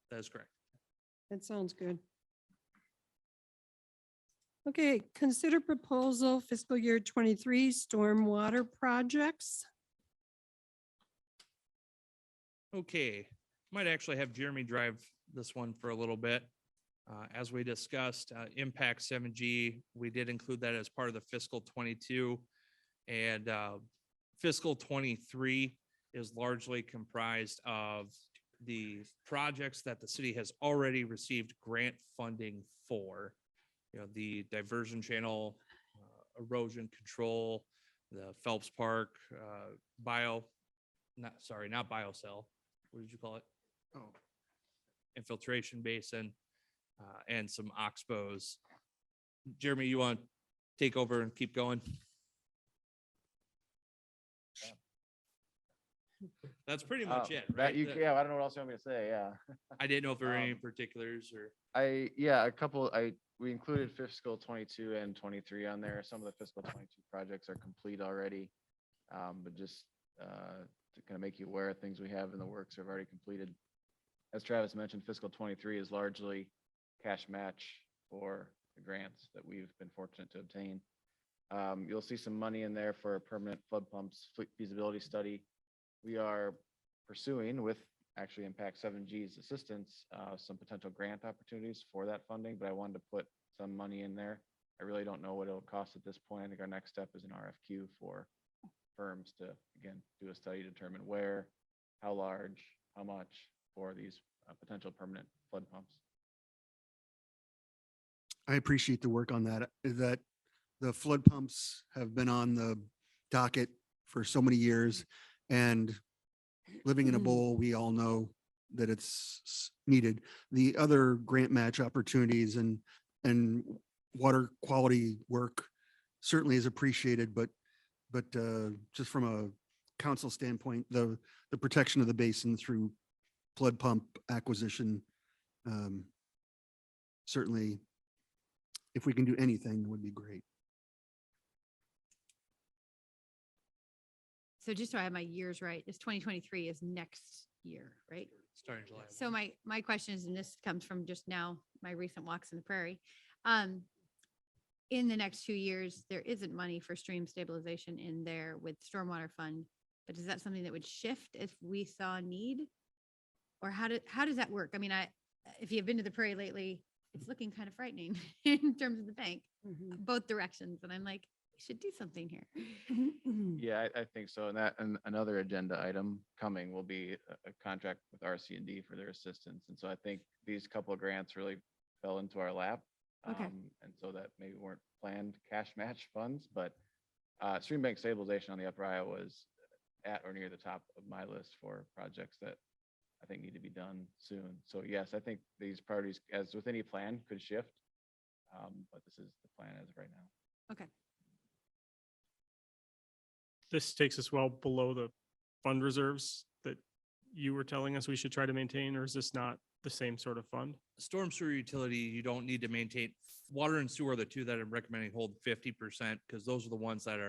That is correct. That sounds good. Okay, consider proposal fiscal year 23 stormwater projects. Okay, might actually have Jeremy drive this one for a little bit. As we discussed, impact 7G, we did include that as part of the fiscal 22. And fiscal 23 is largely comprised of the projects that the city has already received grant funding for. You know, the diversion channel, erosion control, the Phelps Park, not biocell. What did you call it? Oh. Infiltration basin, and some oxbows. Jeremy, you want to take over and keep going? That's pretty much it, That right? you, yeah, I don't know what else you want me to say, yeah. I didn't know if there were any Um, particulars or. We included fiscal 22 and 23 on there. Some of the fiscal 22 projects are complete already. But just to kind of make you aware of things we have in the works have already completed. As Travis mentioned, fiscal 23 is largely cash match for the grants that we've been fortunate to obtain. You'll see some money in there for a permanent flood pumps feasibility study. We are pursuing with actually Impact 7G's assistance, some potential grant opportunities for that funding, but I wanted to put some money in there. I really don't know what it'll cost at this point. I think our next step is an RFQ for firms to, again, do a study, determine where, how large, how much for these potential permanent flood pumps. I appreciate the work on that, that the flood pumps have been on the docket for so many years. And living in a bowl, we all know that it's needed. The other grant match opportunities and water quality work certainly is appreciated, but just from a council standpoint, the protection of the basin through flood pump acquisition, certainly, if we can do anything, would be great. So just so I have my years right, this 2023 is next year, right? Starting July. So my question is, and this comes from just now, my recent walks in the prairie. In the next 2 years, there isn't money for stream stabilization in there with stormwater fund, but is that something that would shift if we saw need? Or how does that work? I mean, if you've been to the prairie lately, it's looking kind of frightening in terms of the bank, both directions. And I'm like, we should do something here. Yeah, I think so. And another agenda item coming will be a contract with RC&D for their assistance. And so I think these couple of grants really fell into our lap. Okay. And so that maybe weren't planned cash match funds, but stream bank stabilization on the Upper Iowa was at or near the top of my list for projects that I think need to be done soon. So yes, I think these priorities, as with any plan, could shift. But this is the plan as of right now. Okay. This takes us well below the fund reserves that you were telling us we should try to maintain, or is this not the same sort of fund? Storm sewer utility, you don't need to maintain. Water and sewer are the two that I'm recommending hold 50%, because those are the ones that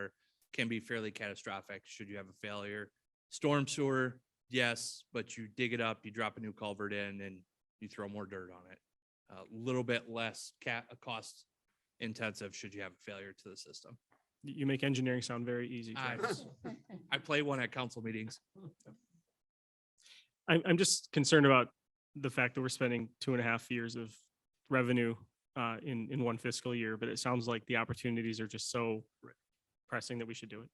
can be fairly catastrophic should you have a failure. Storm sewer, yes, but you dig it up, you drop a new culvert in, and you throw more dirt on it. A little bit less cost intensive should you have a failure to the system. You make engineering sound very easy, Travis. I play one at council meetings. I'm just concerned about the fact that we're spending 2.5 years of revenue in one fiscal year, but it sounds like the opportunities are just so pressing that we should do it.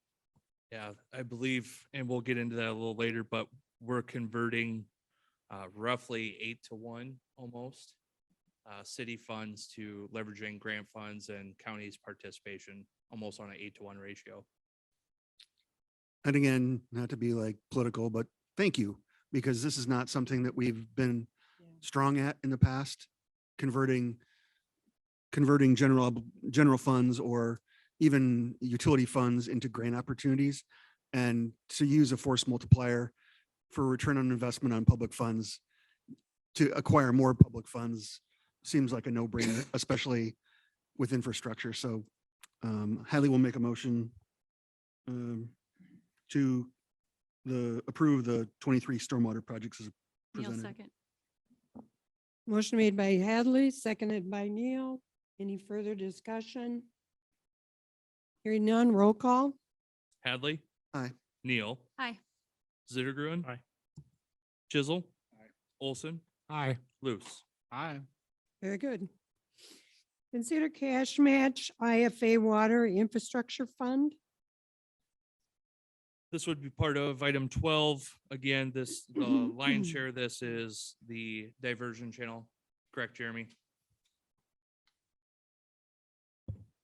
Yeah, I believe, and we'll get into that a little later, but we're converting roughly 8-to-1 almost. City funds to leveraging grant funds and counties participation almost on an 8-to-1 ratio. And again, not to be like political, but thank you, because this is not something that we've been strong at in the past, converting general funds or even utility funds into grant opportunities, and to use a force multiplier for return on investment on public funds to acquire more public funds seems like a no-brainer, especially with infrastructure. So Hadley will make a motion to approve the 23 stormwater projects as Neil presented. second. Motion made by Hadley, seconded by Neil. Any further discussion? Hearing none, roll call. Hadley. Aye. Neil. Aye. Zittergruen. Aye. Chisel. Olson. Aye. Luce. Aye. Very good. Consider cash match IFA Water Infrastructure Fund. This would be part of item 12. Again, the lion's share of this is the diversion channel. Correct, Jeremy?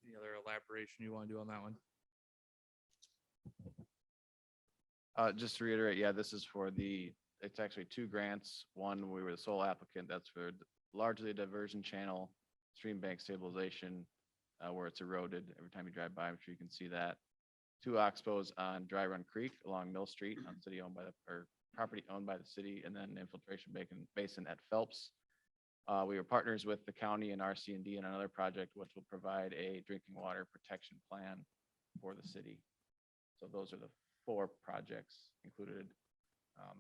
Any other elaboration you want to do on that one? Just to reiterate, yeah, this is for it's actually 2 grants. One, we were the sole applicant. That's for largely diversion channel, stream bank stabilization, where it's eroded every time you drive by. I'm sure you can see that. 2 oxbows on Dry Run Creek along Mill Street on city owned by or property owned by the city, and then an infiltration basin at Phelps. We were partners with the county and RC&D in another project, which will provide a drinking water protection plan for the city. So those are the 4 projects included.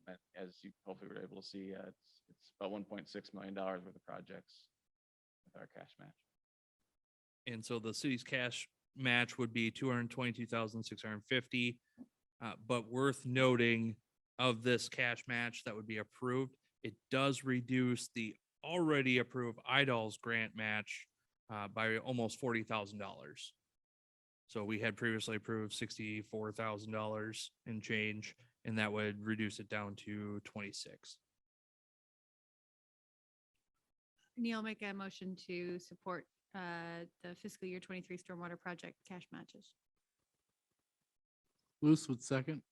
And as you hopefully were able to see, it's about $1.6 million worth of projects with our cash match. And so the city's cash match would be 222,650. But worth noting, of this cash match that would be approved, it does reduce the already approved IDOL's grant match by almost $40,000. So we had previously approved $64,000 and change, and that would reduce it down to 26. Neil, make a motion to support the fiscal year 23 stormwater project cash matches. Luce would second.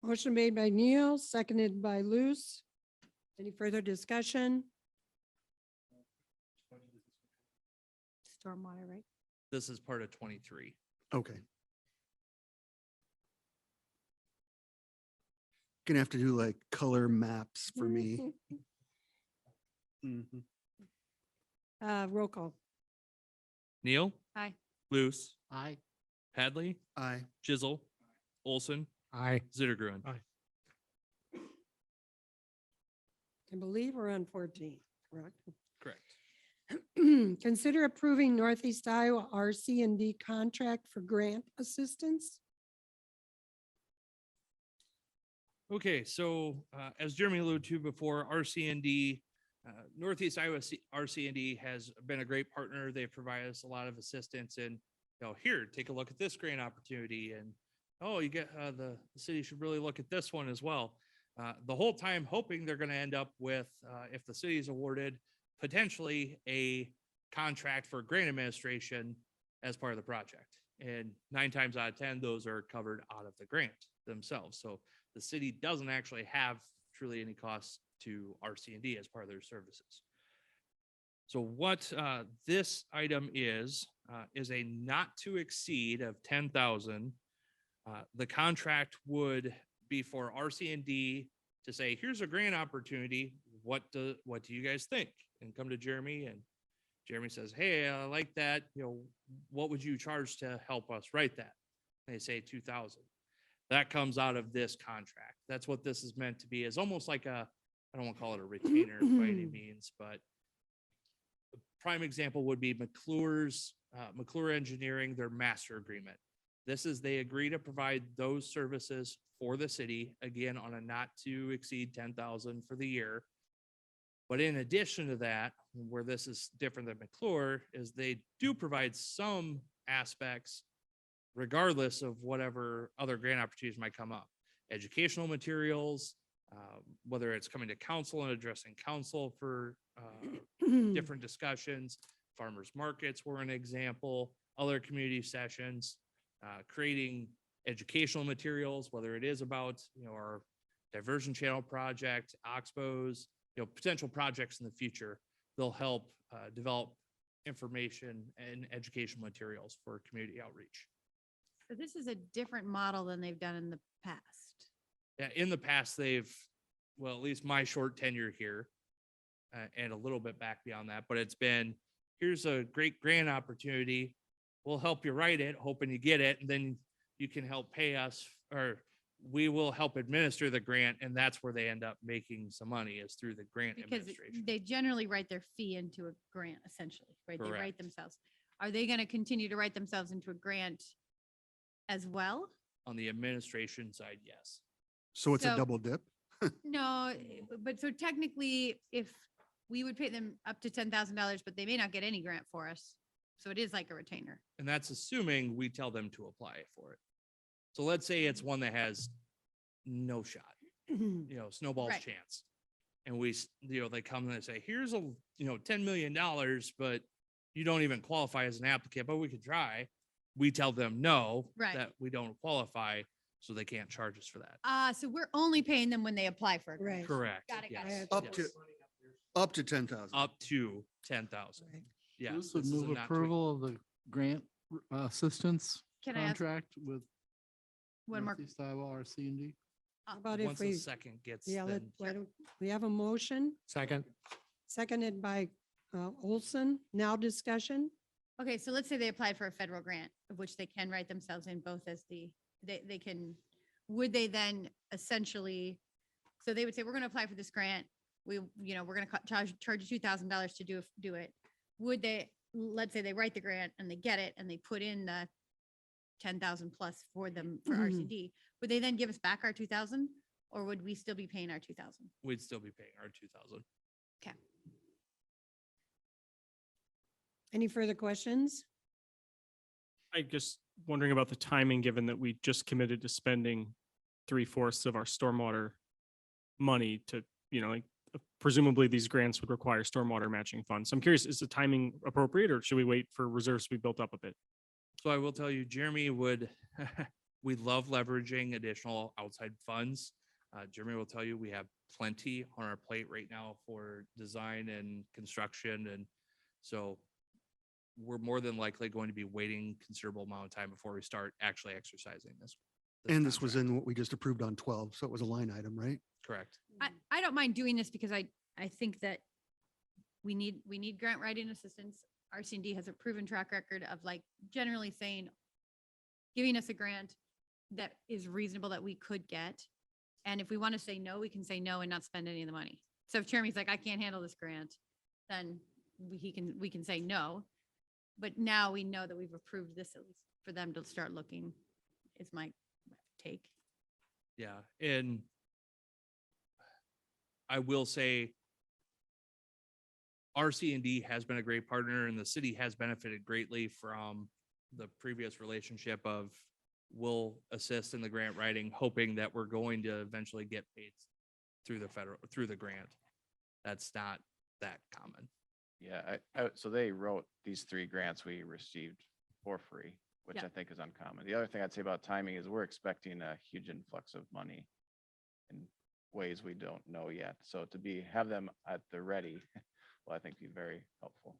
Motion made by Neil, seconded by Luce. Any further discussion? Stormwater, right? This is part of 23. Okay. Gonna have to do like color maps for me. Mhm. Roll call. Neil. Aye. Luce. Aye. Hadley. Aye. Chisel. Olson. Aye. Zittergruen. Aye. I believe we're on 14, correct? Correct. Consider approving Northeast Iowa RC&D contract for grant assistance. Okay, so as Jeremy alluded to before, RC&D, Northeast Iowa RC&D has been a great partner. They provide us a lot of assistance, and here, take a look at this grant opportunity, and oh, you get the city should really look at this one as well. The whole time hoping they're going to end up with, if the city is awarded, potentially a contract for grant administration as part of the project. And 9 times out of 10, those are covered out of the grant themselves. So the city doesn't actually have truly any costs to RC&D as part of their services. So what this item is a not to exceed of 10,000. The contract would be for RC&D to say, here's a grant opportunity. What do you guys think? And come to Jeremy, and Jeremy says, hey, I like that. What would you charge to help us write that? And they say 2,000. That comes out of this contract. That's what this is meant to be, is almost like I don't want to call it a retainer by any means, but the prime example would be McClure's McClure Engineering, their master agreement. This is they agree to provide those services for the city, again, on a not to exceed 10,000 for the year. But in addition to that, where this is different than McClure, is they do provide some aspects regardless of whatever other grant opportunities might come up. Educational materials, whether it's coming to council and addressing council for different discussions, farmers markets were an example, other community sessions, creating educational materials, whether it is about, our diversion channel project, Oxbows, potential projects in the future. They'll help develop information and educational materials for community outreach. So this is a different model than they've done in the past. Yeah, in the past, well, at least my short tenure here, and a little bit back beyond that, but it's been, here's a great grant opportunity. We'll help you write it, hoping you get it, and then you can help pay us, or we will help administer the grant, and that's where they end up making some money, is through the grant Because administration. they generally write their fee into a grant, essentially, right? They write Correct. themselves. Are they going to continue to write themselves into a grant as well? On the administration side, yes. So it's a So- double dip? No, but so technically, if we would pay them up to $10,000, but they may not get any grant for us. So it is like a retainer. And that's assuming we tell them to apply for it. So let's say it's one that has no shot, snowball's Right. chance. And they come and they say, here's $10 million, but you don't even qualify as an applicant, but we could try. We tell them no, Right. that we don't qualify, so they can't charge us for that. So we're only paying them when they apply for a grant. Right. Correct. Got it, got yes, it. Up to, yes. up to 10,000. Up to 10,000. Yeah. This would this is a move not to- approval of the grant assistance Can I ask contract with one more? Northeast Iowa RC&D. How about if Once the we, second gets, yeah, then why don't, we have a motion, Second, seconded by Olson. Now discussion? Okay, so let's say they applied for a federal grant, of which they can write themselves in both as they can, would they then essentially, so they would say, we're going to apply for this grant. We're going to charge you $2,000 to do it. Would they, let's say they write the grant and they get it and they put in the 10,000 plus for them for RCD, would they then give us back our 2,000, or would we still be paying our 2,000? we'd still be paying our 2,000. Okay. Any further questions? I just wondering about the timing, given that we just committed to spending 3/4 of our stormwater money to, presumably these grants would require stormwater matching funds. So I'm curious, is the timing appropriate, or should we wait for reserves to be built up a bit? So I will tell you, Jeremy we love leveraging additional outside funds. Jeremy will tell you, we have plenty on our plate right now for design and construction. And so we're more than likely going to be waiting considerable amount of time before we start actually exercising this. And this was contract. in what we just approved on 12, so it was a line item, right? Correct. I don't mind doing this because I think that we need grant writing assistance. RC&D has a proven track record of generally saying, giving us a grant that is reasonable that we could get. And if we want to say no, we can say no and not spend any of the money. So if Jeremy's like, I can't handle this grant, then we can say no. But now we know that we've approved this, at least for them to start looking, is my take. Yeah. And I will say RC&D has been a great partner, and the city has benefited greatly from the previous relationship of we'll assist in the grant writing, hoping that we're going to eventually get paid through the grant. That's not that common. Yeah, so they wrote these 3 grants we received for free, which Yeah. I think is uncommon. The other thing I'd say about timing is we're expecting a huge influx of money in ways we don't know yet. So to have them at the ready, will I think be very helpful.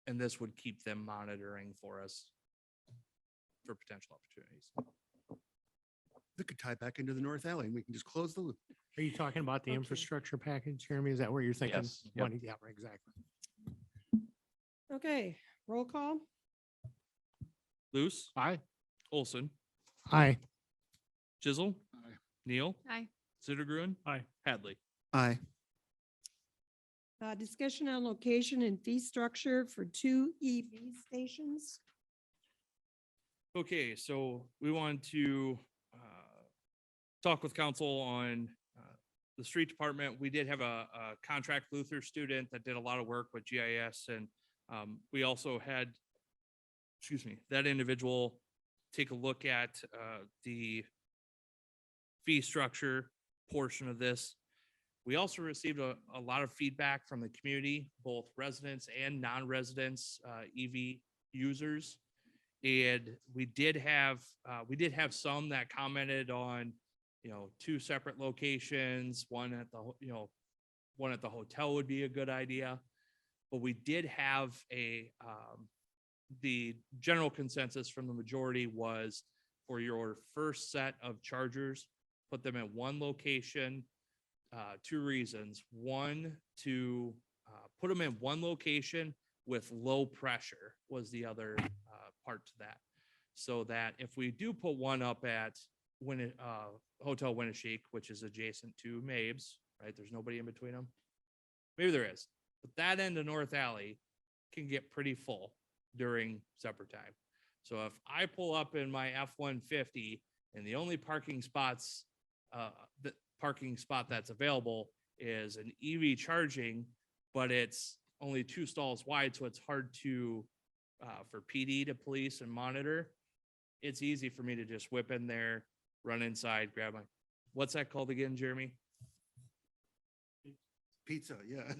And this would keep them monitoring for us for potential opportunities. That could tie back into the North Alley and we can just close the loop. are you talking about the Okay. infrastructure package, Jeremy? Is that where you're thinking? Yes, yep. Money, yeah, right, exactly. Okay, roll call. Luce, Aye. Olson, Aye. Chisel, Aye. Neal, Aye. Sittergruen, Aye. Hadley. Aye. Discussion on location and fee structure for 2 EV stations. Okay, so we want to talk with council on the street department. We did have a contract Luther student that did a lot of work with GIS, and we also had, excuse me, that individual take a look at the fee structure portion of this. We also received a lot of feedback from the community, both residents and non-residents, EV users. And we did have some that commented on, 2 separate locations, one at the hotel would be a good idea. But we did have the general consensus from the majority was for your first set of chargers, put them at one location. 2 reasons. One, to put them in one location with low pressure was the other part to that. So that if we do put one up at Hotel Winneshiek, which is adjacent to Mabes, right? There's nobody in between them. Maybe there is, but that end of North Alley can get pretty full during supper time. So if I pull up in my F-150 and the only parking spot that's available is an EV charging, but it's only 2 stalls wide, so it's hard to for PD to police and monitor. It's easy for me to just whip in there, run inside, grab my, what's that called again, Jeremy? Pizza, yeah.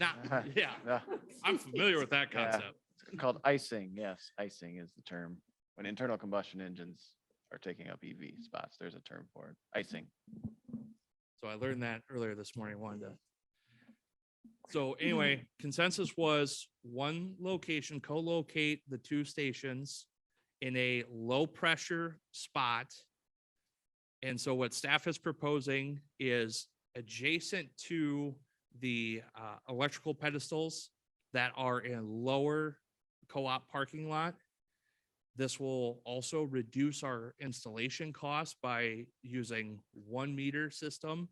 Yeah, Yeah. I'm familiar with that Yeah. concept. It's called icing. Yes, icing is the term. When internal combustion engines are taking up EV spots, there's a term for it. Icing. So I learned that earlier this morning, So anyway, consensus was one location, co-locate the 2 stations in a low pressure spot. And so what staff is proposing is adjacent to the electrical pedestals that are in lower co-op parking lot. This will also reduce our installation costs by using 1 meter system.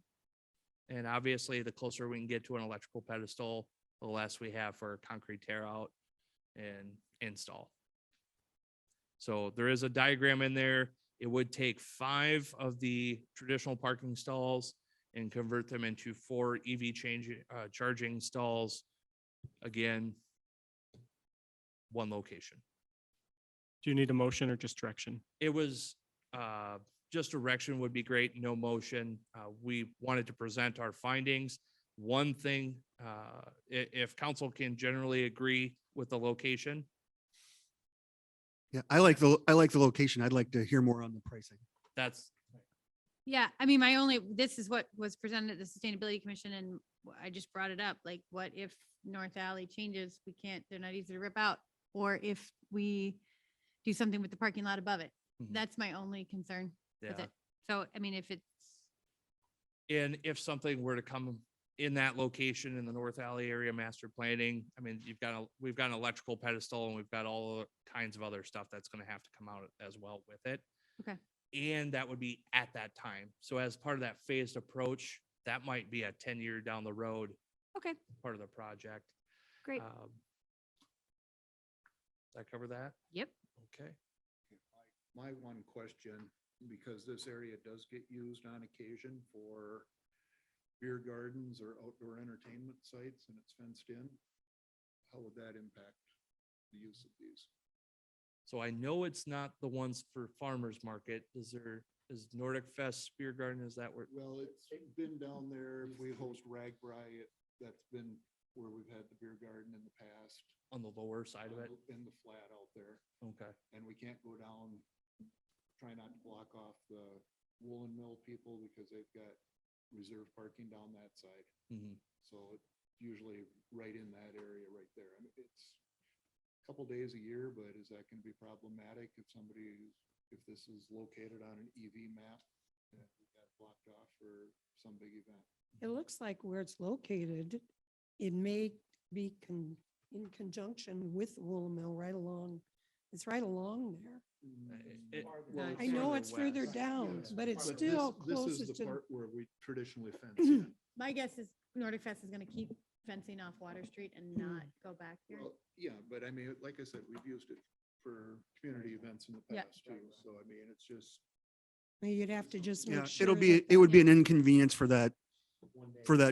And obviously, the closer we can get to an electrical pedestal, the less we have for concrete tear out and install. So there is a diagram in there. It would take 5 of the traditional parking stalls and convert them into 4 EV charging stalls. Again, 1 location. Do you need a motion or just direction? It was just direction would be great, no motion. We wanted to present our findings. One thing, if council can generally agree with the location. Yeah, I like the location. I'd like to hear more on the pricing. That's, Yeah, I mean, this is what was presented at the Sustainability Commission and I just brought it up. Like, what if North Alley changes? They're not easy to rip out. Or if we do something with the parking lot above it. Mhm. That's my only concern with yeah. it. So, I mean, if it's, And if something were to come in that location in the North Alley area master planning, I mean, we've got an electrical pedestal and we've got all kinds of other stuff that's going to have to come out as well with it. okay. And that would be at that time. So as part of that phased approach, that might be a 10-year down the road Okay, part of the project. great. Did I cover that? Yep. Okay. My one question, because this area does get used on occasion for beer gardens or outdoor entertainment sites and it's fenced in, how would that impact the use of these? So I know it's not the ones for farmers market. Is Nordic Fest Beer Garden, is that where? Well, it's been down there. If we host Ragbri, that's been where we've had the beer garden in the past. On the lower side of it? In the flat out there. Okay. And we can't go down, try not to block off the woolen mill people because they've got reserve parking down that side. Mhm. So it's usually right in that area right there. I mean, it's a couple days a year, but is that going to be problematic if if this is located on an EV map and we got blocked off for some big event? It looks like where it's located, it may be in conjunction with Wool Mill right along. It's right along there. Well, I know further it's further west, down, yes. but it's But still this is closest the to. part where we traditionally fence in. My guess is Nordic Fest is going to keep fencing off Water Street and not go back here. Well, yeah, but I mean, like I said, we've used it for community events in the Yeah. past too. So I mean, it's just. You'd have to just Yeah, make sure. it'll be, that it would be an yeah. inconvenience for that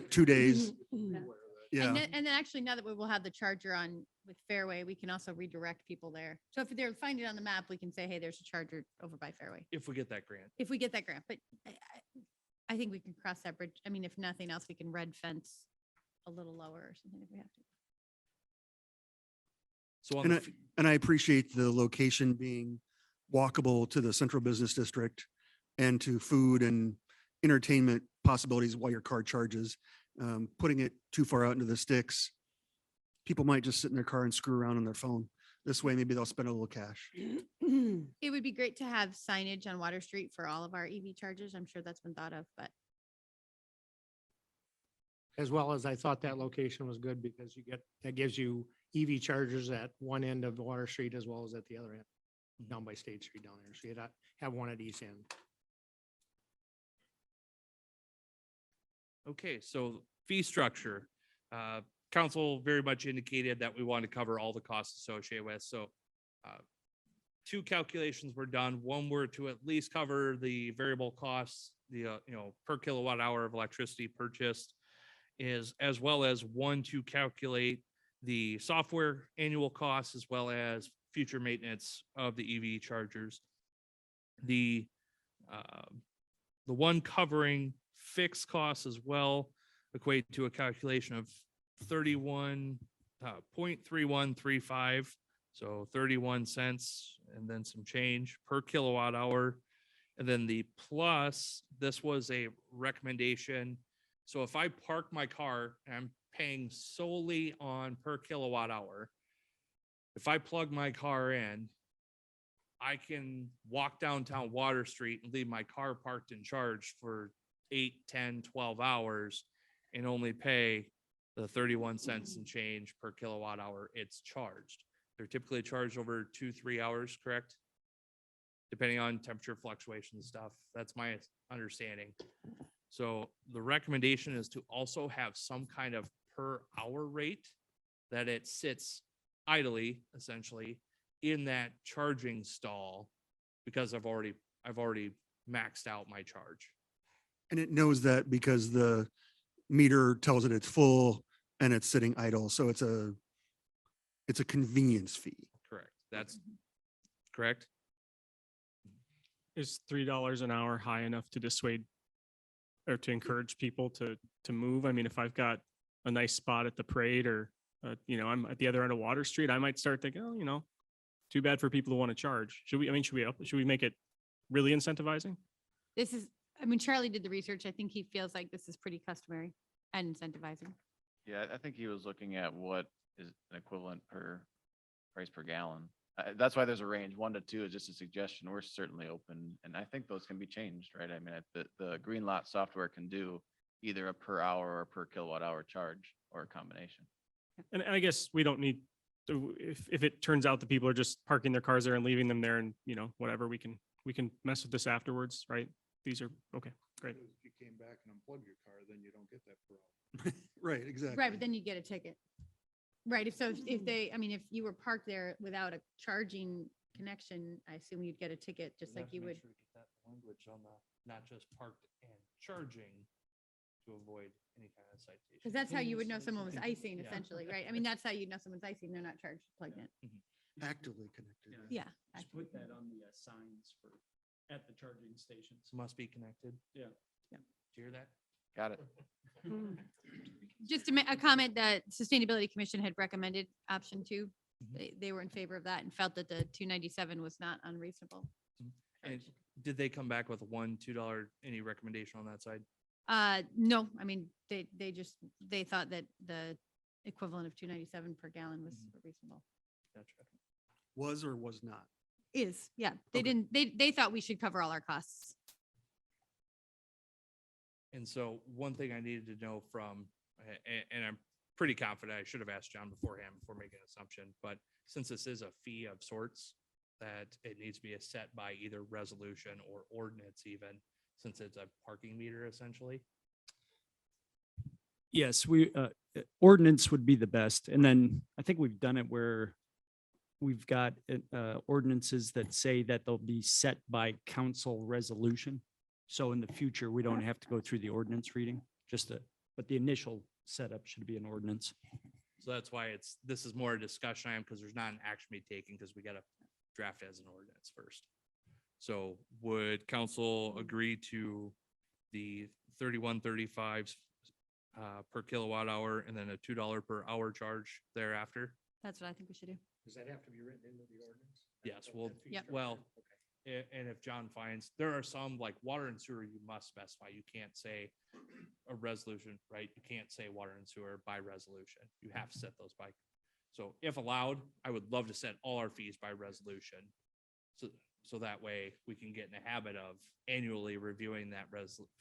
2 days. Mhm. Yeah. And then actually, now that we will have the charger on with Fairway, we can also redirect people there. So if they're finding it on the map, we can say, hey, there's a charger over by Fairway, If we get that grant. if we get that grant. But I think we can cross that bridge. I mean, if nothing else, we can red fence a little lower or something if we have to. So on And the, I, and I appreciate the location being walkable to the central business district and to food and entertainment possibilities while your car charges. Putting it too far out into the sticks, people might just sit in their car and screw around on their phone. This way, maybe they'll spend a little cash. It would be great to have signage on Water Street for all of our EV chargers. I'm sure that's been thought of, but As well as I thought that location was good because that gives you EV chargers at one end of Water Street as well as at the other end, down by State Street down there. So you'd have one at each end. okay, so fee structure. Council very much indicated that we want to cover all the costs associated with, so two calculations were done. One were to at least cover the variable costs, the, per kilowatt hour of electricity purchased, is as well as one to calculate the software annual costs as well as future maintenance of the EV chargers. The one covering fixed costs as well equate to a calculation of 31.3135, so 31 cents and then some change per kilowatt hour. And then the plus, this was a recommendation. So if I park my car and I'm paying solely on per kilowatt hour, if I plug my car in, I can walk downtown Water Street and leave my car parked and charged for 8, 10, 12 hours and only pay the 31 cents and change per kilowatt hour it's charged. They're typically charged over 2-3 hours, correct? Depending on temperature fluctuations and stuff. That's my understanding. So the recommendation is to also have some kind of per hour rate that it sits idly, essentially, in that charging stall because I've already maxed out my charge. And it knows that because the meter tells it it's full and it's sitting idle. So it's a convenience fee. Correct. That's correct. Is $3 an hour high enough to dissuade or to encourage people to move? I mean, if I've got a nice spot at the parade or, I'm at the other end of Water Street, I might start thinking, oh, too bad for people who want to charge. Should we make it really incentivizing? Charlie did the research. I think he feels like this is pretty customary and incentivizing. Yeah, I think he was looking at what is an equivalent price per gallon. That's why there's a range. 1 to 2 is just a suggestion. We're certainly open, and I think those can be changed, right? I mean, the green lot software can do either a per hour or per kilowatt hour charge or a combination. And I guess we don't need, if it turns out that people are just parking their cars there and leaving them there and, whatever, we can mess with this afterwards, right? These are, okay, great. If you came back and unplugged your car, then you don't get that per hour. Right, exactly. Right, but then you get a ticket. Right, if you were parked there without a charging connection, I assume you'd get a ticket just like you would. Language on the, not just parked and charging to avoid any kind of citation. Because that's how you would know someone was icing Yeah. essentially, right? I mean, that's how you'd know someone's icing. They're not charged, plugged in. Actively connected. Yeah. Just put that on the signs at the charging stations. Must be connected. Yeah. Did you hear that? Got it. Just to make a comment that Sustainability Commission had recommended option 2. They were in favor of that and felt that the $2.97 was not unreasonable. And did they come back with $1, $2, any recommendation on that side? No, I mean, they thought that the equivalent of $2.97 per gallon was reasonable. Gotcha. Was or was not? Yeah, they thought we should cover all our costs. And so one thing I needed to know from, and I'm pretty confident, I should have asked John beforehand before making an assumption, but since this is a fee of sorts, that it needs to be set by either resolution or ordinance even, since it's a parking meter essentially. Yes, ordinance would be the best. And then I think we've done it where we've got ordinances that say that they'll be set by council resolution. So in the future, we don't have to go through the ordinance reading, but the initial setup should be an ordinance. So that's why this is more a discussion item because there's not an action to be taken because we got to draft as an ordinance first. So would council agree to the 31.35 per kilowatt hour and then a $2 per hour charge thereafter? That's what I think we should do. Does that have to be written into the ordinance? Yes, well, Yep. well, and if John finds, there are some like water and sewer, you must specify. You can't say a resolution, right? You can't say water and sewer by resolution. You have to set those by. So if allowed, I would love to set all our fees by resolution. So that way we can get in the habit of annually reviewing that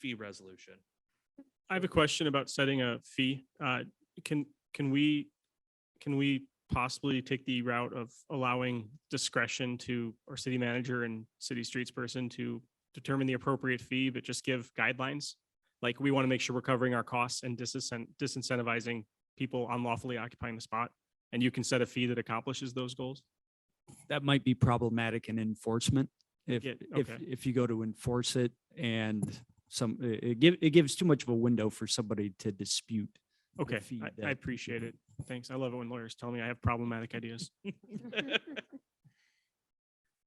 fee resolution. I have a question about setting a fee. Can we possibly take the route of allowing discretion to our city manager and city streets person to determine the appropriate fee, but just give guidelines? Like we want to make sure we're covering our costs and disincentivizing people unlawfully occupying the spot. And you can set a fee that accomplishes those goals. That might be problematic in enforcement. Okay. If you go to enforce it and it gives too much of a window for somebody to dispute. the Okay, fee I that- appreciate it. Thanks. I love it when lawyers tell me I have problematic ideas.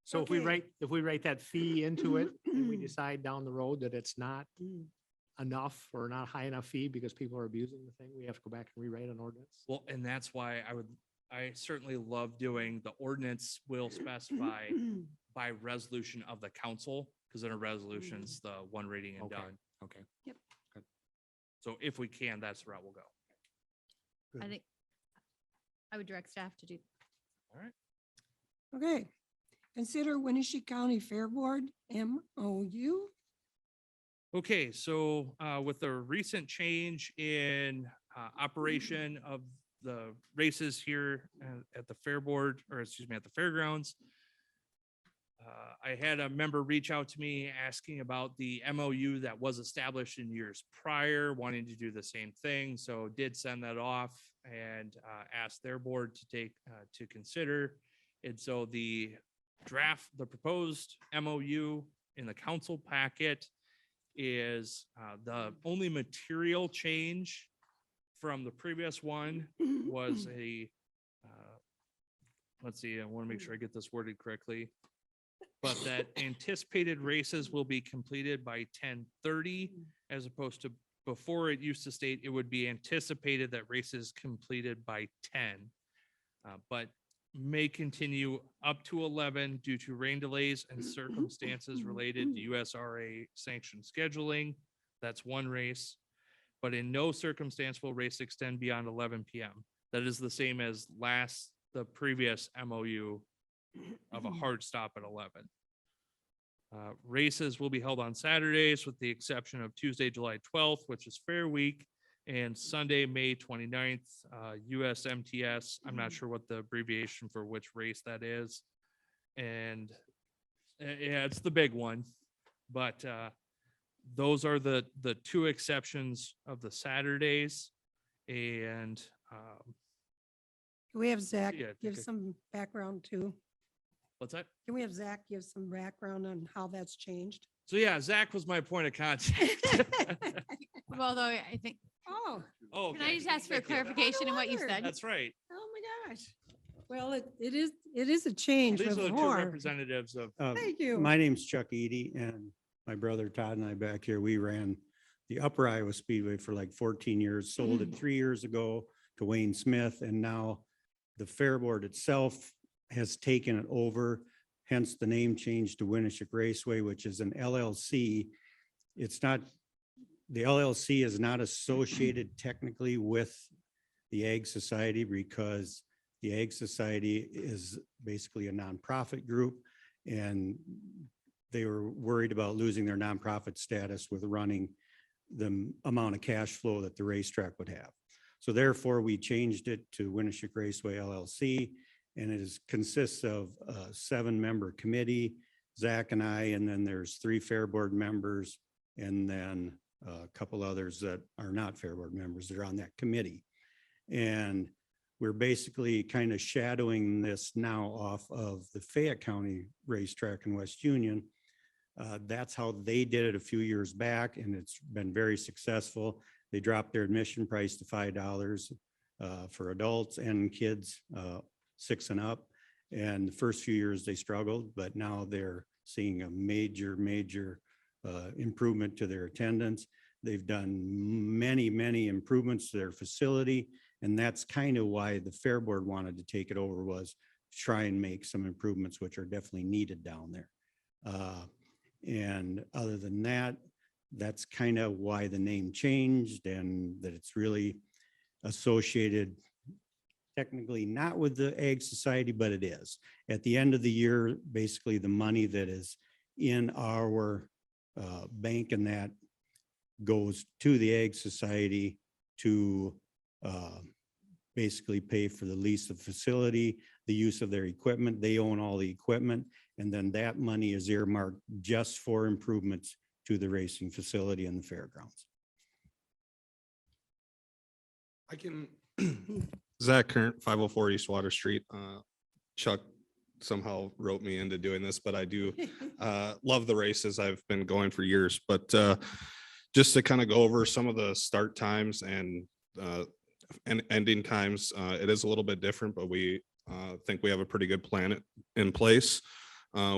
So Okay. if we write that fee into it, and we decide down the road that it's not enough or not high enough fee because people are abusing the thing, we have to go back and rewrite an ordinance. Well, and that's why I certainly love doing the ordinance will specify by resolution of the council, because then a resolution's the one reading and Okay. done. Okay. Yep. Good. So if we can, that's the route we'll go. I think I would direct staff to do. All right. Okay. Consider Winnebago County Fair Board MOU. Okay, so with the recent change in operation of the races here at the fair board, or excuse me, at the fairgrounds, I had a member reach out to me asking about the MOU that was established in years prior, wanting to do the same thing. So did send that off and asked their board to take to consider. And so the proposed MOU in the council packet is the only material change from the previous one was let's see, I want to make sure I get this worded correctly, but that anticipated races will be completed by 10:30 as opposed to before it used to state it would be anticipated that races completed by 10. But may continue up to 11 due to rain delays and circumstances related to USRA sanctioned scheduling. That's one race, but in no circumstance will race extend beyond 11 PM. That is the same as the previous MOU of a hard stop at 11. Races will be held on Saturdays with the exception of Tuesday, July 12th, which is Fair Week, and Sunday, May 29th, USMTS. I'm not sure what the abbreviation for which race that is. And yeah, it's the big one. But those are the two exceptions of the Saturdays. And Can we have Zach Yeah, give okay. some background too? what's that? Can we have Zach give some background on how that's changed? So yeah, Zach was my point of contact. Although I think, Oh, Oh, can I just ask for a clarification in what you said? That's right. oh my gosh. Well, it is a change These are the two before. representatives of Thank you. My name's Chuck Eady and my brother Todd and I back here, we ran the Upper Iowa Speedway for like 14 years, sold it 3 years ago to Wayne Smith, and now the Fair Board itself has taken it over, hence the name change to Winnebago Raceway, which is an LLC. It's not, the LLC is not associated technically with the Ag Society because the Ag Society is basically a nonprofit group, and they were worried about losing their nonprofit status with running the amount of cash flow that the racetrack would have. So therefore, we changed it to Winnebago Raceway LLC, and it consists of a 7-member committee, Zach and I, and then there's 3 Fair Board members, and then a couple others that are not Fair Board members that are on that committee. And we're basically kind of shadowing this now off of the Fayette County racetrack in West Union. That's how they did it a few years back, and it's been very successful. They dropped their admission price to $5 for adults and kids 6 and up. And the first few years they struggled, but now they're seeing a major improvement to their attendance. They've done many improvements to their facility. And that's kind of why the Fair Board wanted to take it over, was try and make some improvements, which are definitely needed down there. And other than that, that's kind of why the name changed, and that it's really associated technically not with the Ag Society, but it is. At the end of the year, basically the money that is in our bank and that goes to the Ag Society to basically pay for the lease of facility, the use of their equipment. They own all the equipment. And then that money is earmarked just for improvements to the racing facility and the fairgrounds. I can, Zach Current, 504 East Water Street. Chuck somehow wrote me into doing this, but I do love the races. I've been going for years, but just to kind of go over some of the start times and ending times, it is a little bit different, but we think we have a pretty good plan in place.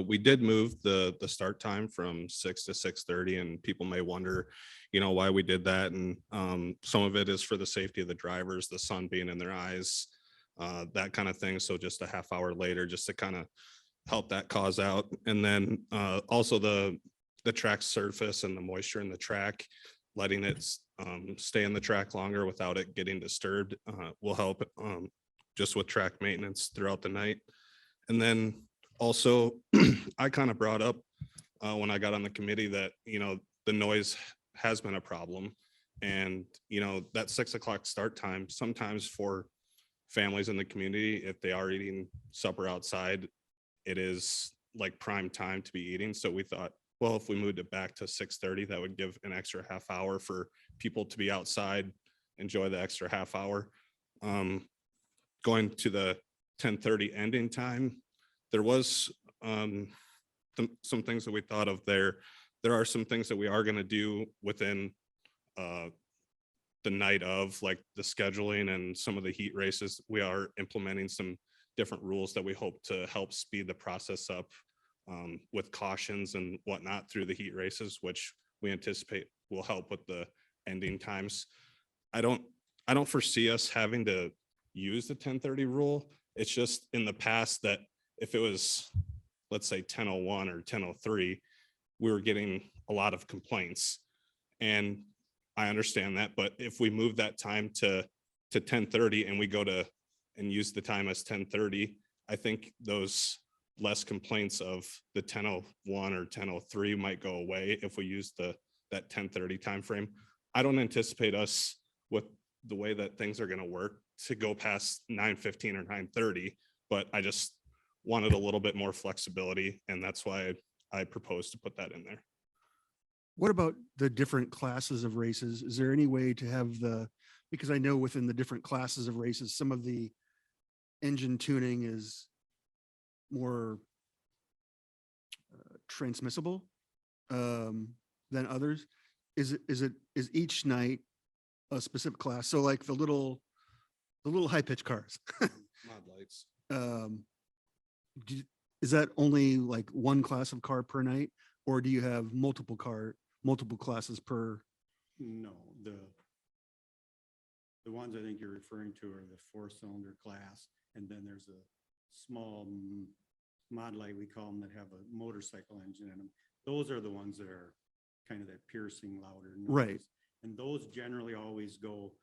We did move the start time from 6 to 6:30, and people may wonder, why we did that. And some of it is for the safety of the drivers, the sun being in their eyes, that kind of thing. So just a half hour later, just to kind of help that cause out. And then also the track surface and the moisture in the track, letting it stay in the track longer without it getting disturbed will help just with track maintenance throughout the night. And then also, I kind of brought up when I got on the committee that, the noise has been a problem. And, that 6 o'clock start time, sometimes for families in the community, if they are eating supper outside, it is like prime time to be eating. So we thought, well, if we moved it back to 6:30, that would give an extra half hour for people to be outside, enjoy the extra half hour. Going to the 10:30 ending time, there was some things that we thought of there. There are some things that we are going to do within the night of, like the scheduling and some of the heat races. We are implementing some different rules that we hope to help speed the process up with cautions and whatnot through the heat races, which we anticipate will help with the ending times. I don't foresee us having to use the 10:30 rule. It's just in the past that if it was, let's say 10:01 or 10:03, we were getting a lot of complaints. And I understand that, but if we move that time to 10:30 and we go to and use the time as 10:30, I think those less complaints of the 10:01 or 10:03 might go away if we use that 10:30 timeframe. I don't anticipate us, with the way that things are going to work, to go past 9:15 or 9:30, but I just wanted a little bit more flexibility, and that's why I proposed to put that in there. What about the different classes of races? Is there any way to have because I know within the different classes of races, some of the engine tuning is more transmissible than others. Is each night a specific class? So like the little high pitch cars. Mod lights. Is that only like one class of car per night, or do you have multiple classes per? No, the ones I think you're referring to are the 4-cylinder class, and then there's a small mod light, we call them, that have a motorcycle engine in them. Those are the ones that are kind of that piercing louder noise. Right. And those generally always go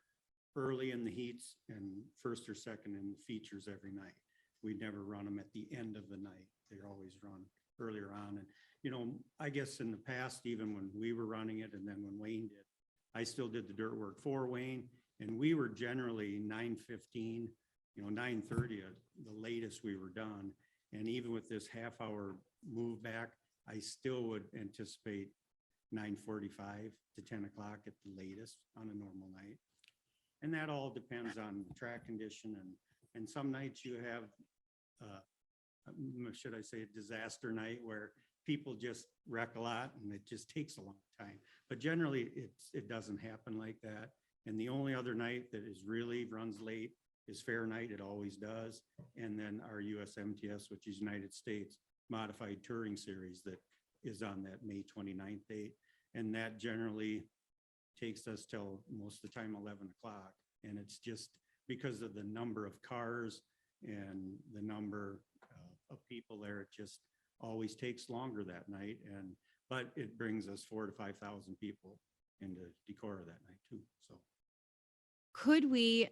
early in the heats and first or second in the features every night. We never run them at the end of the night. They're always run earlier on. And, I guess in the past, even when we were running it, and then when Wayne did, I still did the dirt work for Wayne, and we were generally 9:15, 9:30 at the latest we were done. And even with this half hour move back, I still would anticipate 9:45 to 10 o'clock at the latest on a normal night. And that all depends on the track condition and some nights you have, should I say, a disaster night where people just wreck a lot and it just takes a long time. But generally, it doesn't happen like that. And the only other night that is really runs late is fair night. It always does. And then our USMTS, which is United States Modified Touring Series, that is on that May 29th date. And that generally takes us till most of the time 11 o'clock. And it's just because of the number of cars and the number of people there, it just always takes longer that night. But it brings us 4,000 to 5,000 people into Decorah that night too. So Could we,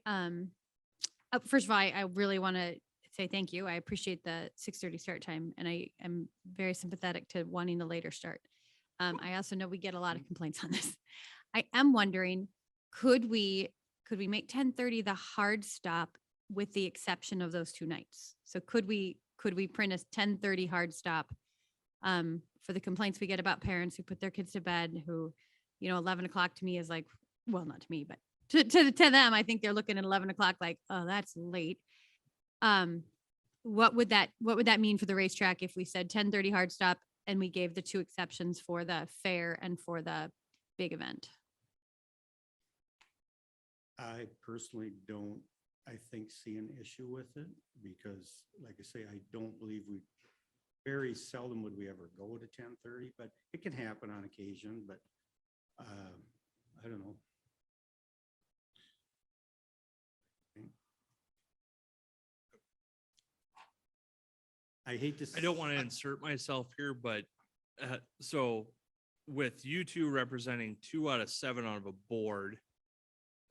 first of all, I really want to say thank you. I appreciate the 6:30 start time, and I am very sympathetic to wanting a later start. I also know we get a lot of complaints on this. I am wondering, could we make 10:30 the hard stop with the exception of those 2 nights? So could we print a 10:30 hard stop for the complaints we get about parents who put their kids to bed, who, 11 o'clock to me is like, well, not to me, but to them, I think they're looking at 11 o'clock like, oh, that's late. What would that mean for the racetrack if we said 10:30 hard stop and we gave the 2 exceptions for the fair and for the big event? I personally don't, I think, see an issue with it because, like I say, I don't believe very seldom would we ever go to 10:30, but it can happen on occasion, but I don't know. I hate to. I don't want to insert myself here, but so with you two representing 2 out of 7 on a board.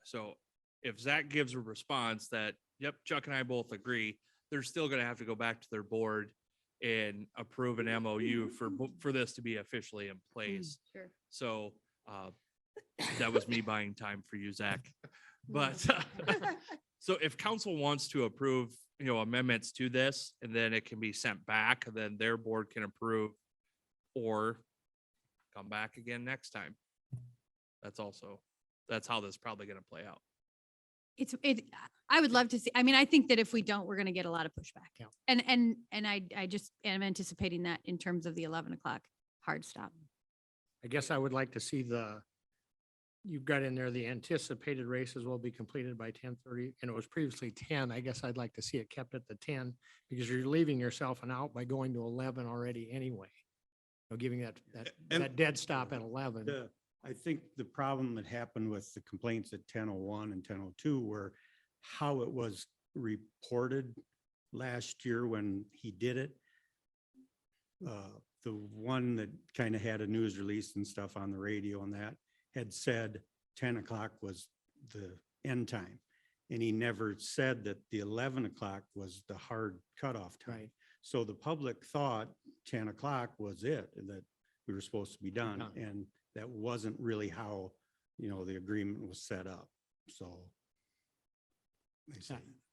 So if Zach gives a response that, yep, Chuck and I both agree, they're still going to have to go back to their board and approve an MOU for this to be officially in place. Sure. So that was me buying time for you, Zach. But so if council wants to approve, amendments to this, and then it can be sent back, and then their board can approve or come back again next time. That's how this is probably going to play out. I would love to see, I think that if we don't, we're going to get a lot of pushback. Yeah. And I just am anticipating that in terms of the 11 o'clock hard stop. I guess I would like to see you've got in there, the anticipated races will be completed by 10:30, and it was previously 10. I guess I'd like to see it kept at the 10 because you're leaving yourself an out by going to 11 already anyway. Giving that dead stop at 11. I think the problem that happened with the complaints at 10:01 and 10:02 were how it was reported last year when he did it. The one that kind of had a news release and stuff on the radio and that had said 10 o'clock was the end time. And he never said that the 11 o'clock was the hard cutoff time. Right. So the public thought 10 o'clock was it, and that we were supposed to be done. And that wasn't really how, the agreement was set up. So.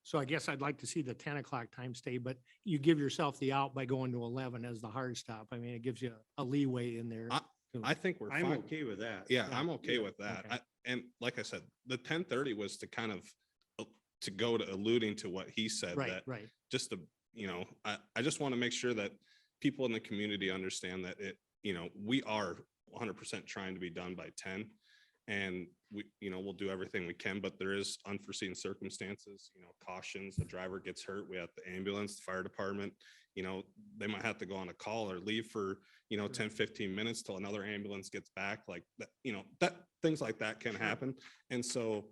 So I guess I'd like to see the 10 o'clock time stay, but you give yourself the out by going to 11 as the hard stop. It gives you a leeway in there. I think we're I'm fine. okay with that. Yeah, I'm okay with that. Okay. And like I said, the 10:30 was to kind of to go to alluding to what he said. Right, right. Just to, I just want to make sure that people in the community understand that we are 100% trying to be done by 10. And we'll do everything we can, but there is unforeseen circumstances, cautions, the driver gets hurt, we have the ambulance, the fire department, they might have to go on a call or leave for, 10, 15 minutes till another ambulance gets back, like that, that things like that can happen. And so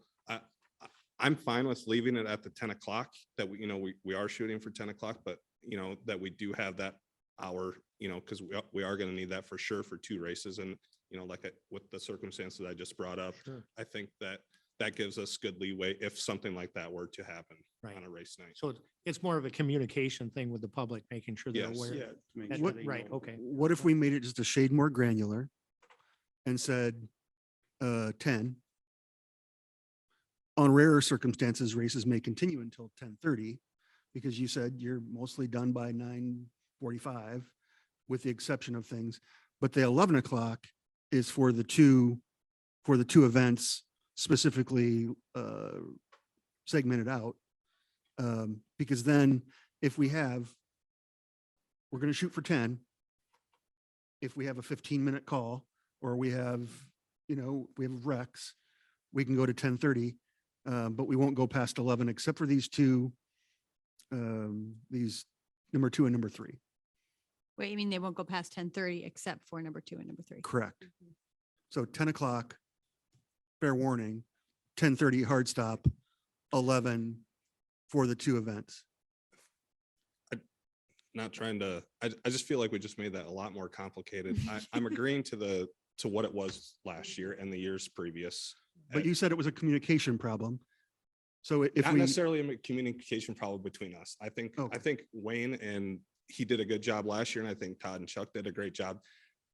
I'm fine with leaving it at the 10 o'clock that we are shooting for 10 o'clock, but that we do have that hour, because we are going to need that for sure for 2 races. And with the circumstances I just brought up, Sure. I think that gives us good leeway if something like that were to happen Right. on a race night. So it's more of a communication thing with the public, making sure they're Yes. aware. Yeah. to make That's sure what- they right, know. okay. What if we made it just a shade more granular and said 10? On rarer circumstances, races may continue until 10:30 because you said you're mostly done by 9:45 with the exception of things. But the 11 o'clock is for the two events specifically segmented out. Because then if we're going to shoot for 10. If we have a 15-minute call or we have recs, we can go to 10:30, but we won't go past 11 except for these two, these number 2 and number 3. Wait, you mean they won't go past 10:30 except for number 2 and number 3? Correct. So 10 o'clock, fair warning, 10:30 hard stop, 11 for the 2 events. Not trying to, I just feel like we just made that a lot more complicated. I'm agreeing to what it was last year and the years previous. But you said it was a communication problem. So if Not we, necessarily a communication problem between us. I think Wayne and he did a good job last year, and I think Todd and Chuck did a great job.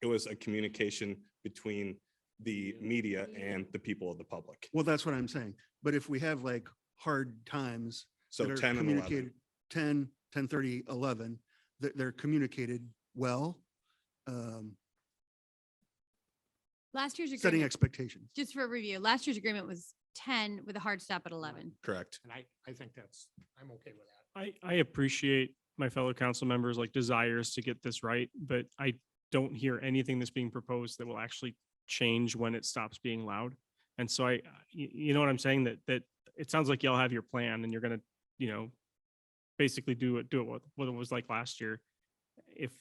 It was a communication between the media and the people of the public. well, that's what I'm saying. But if we have like hard times. So that are 10 and 11. communicated, 10, 10:30, 11, they're communicated well, Last year's setting agreement, expectations. just for review, last year's agreement was 10 with a hard stop at 11. Correct. And I think I'm okay with that. I appreciate my fellow council members like desires to get this right, but I don't hear anything that's being proposed that will actually change when it stops being loud. And so you know what I'm saying? That it sounds like y'all have your plan and you're gonna, basically do it what it was like last year. If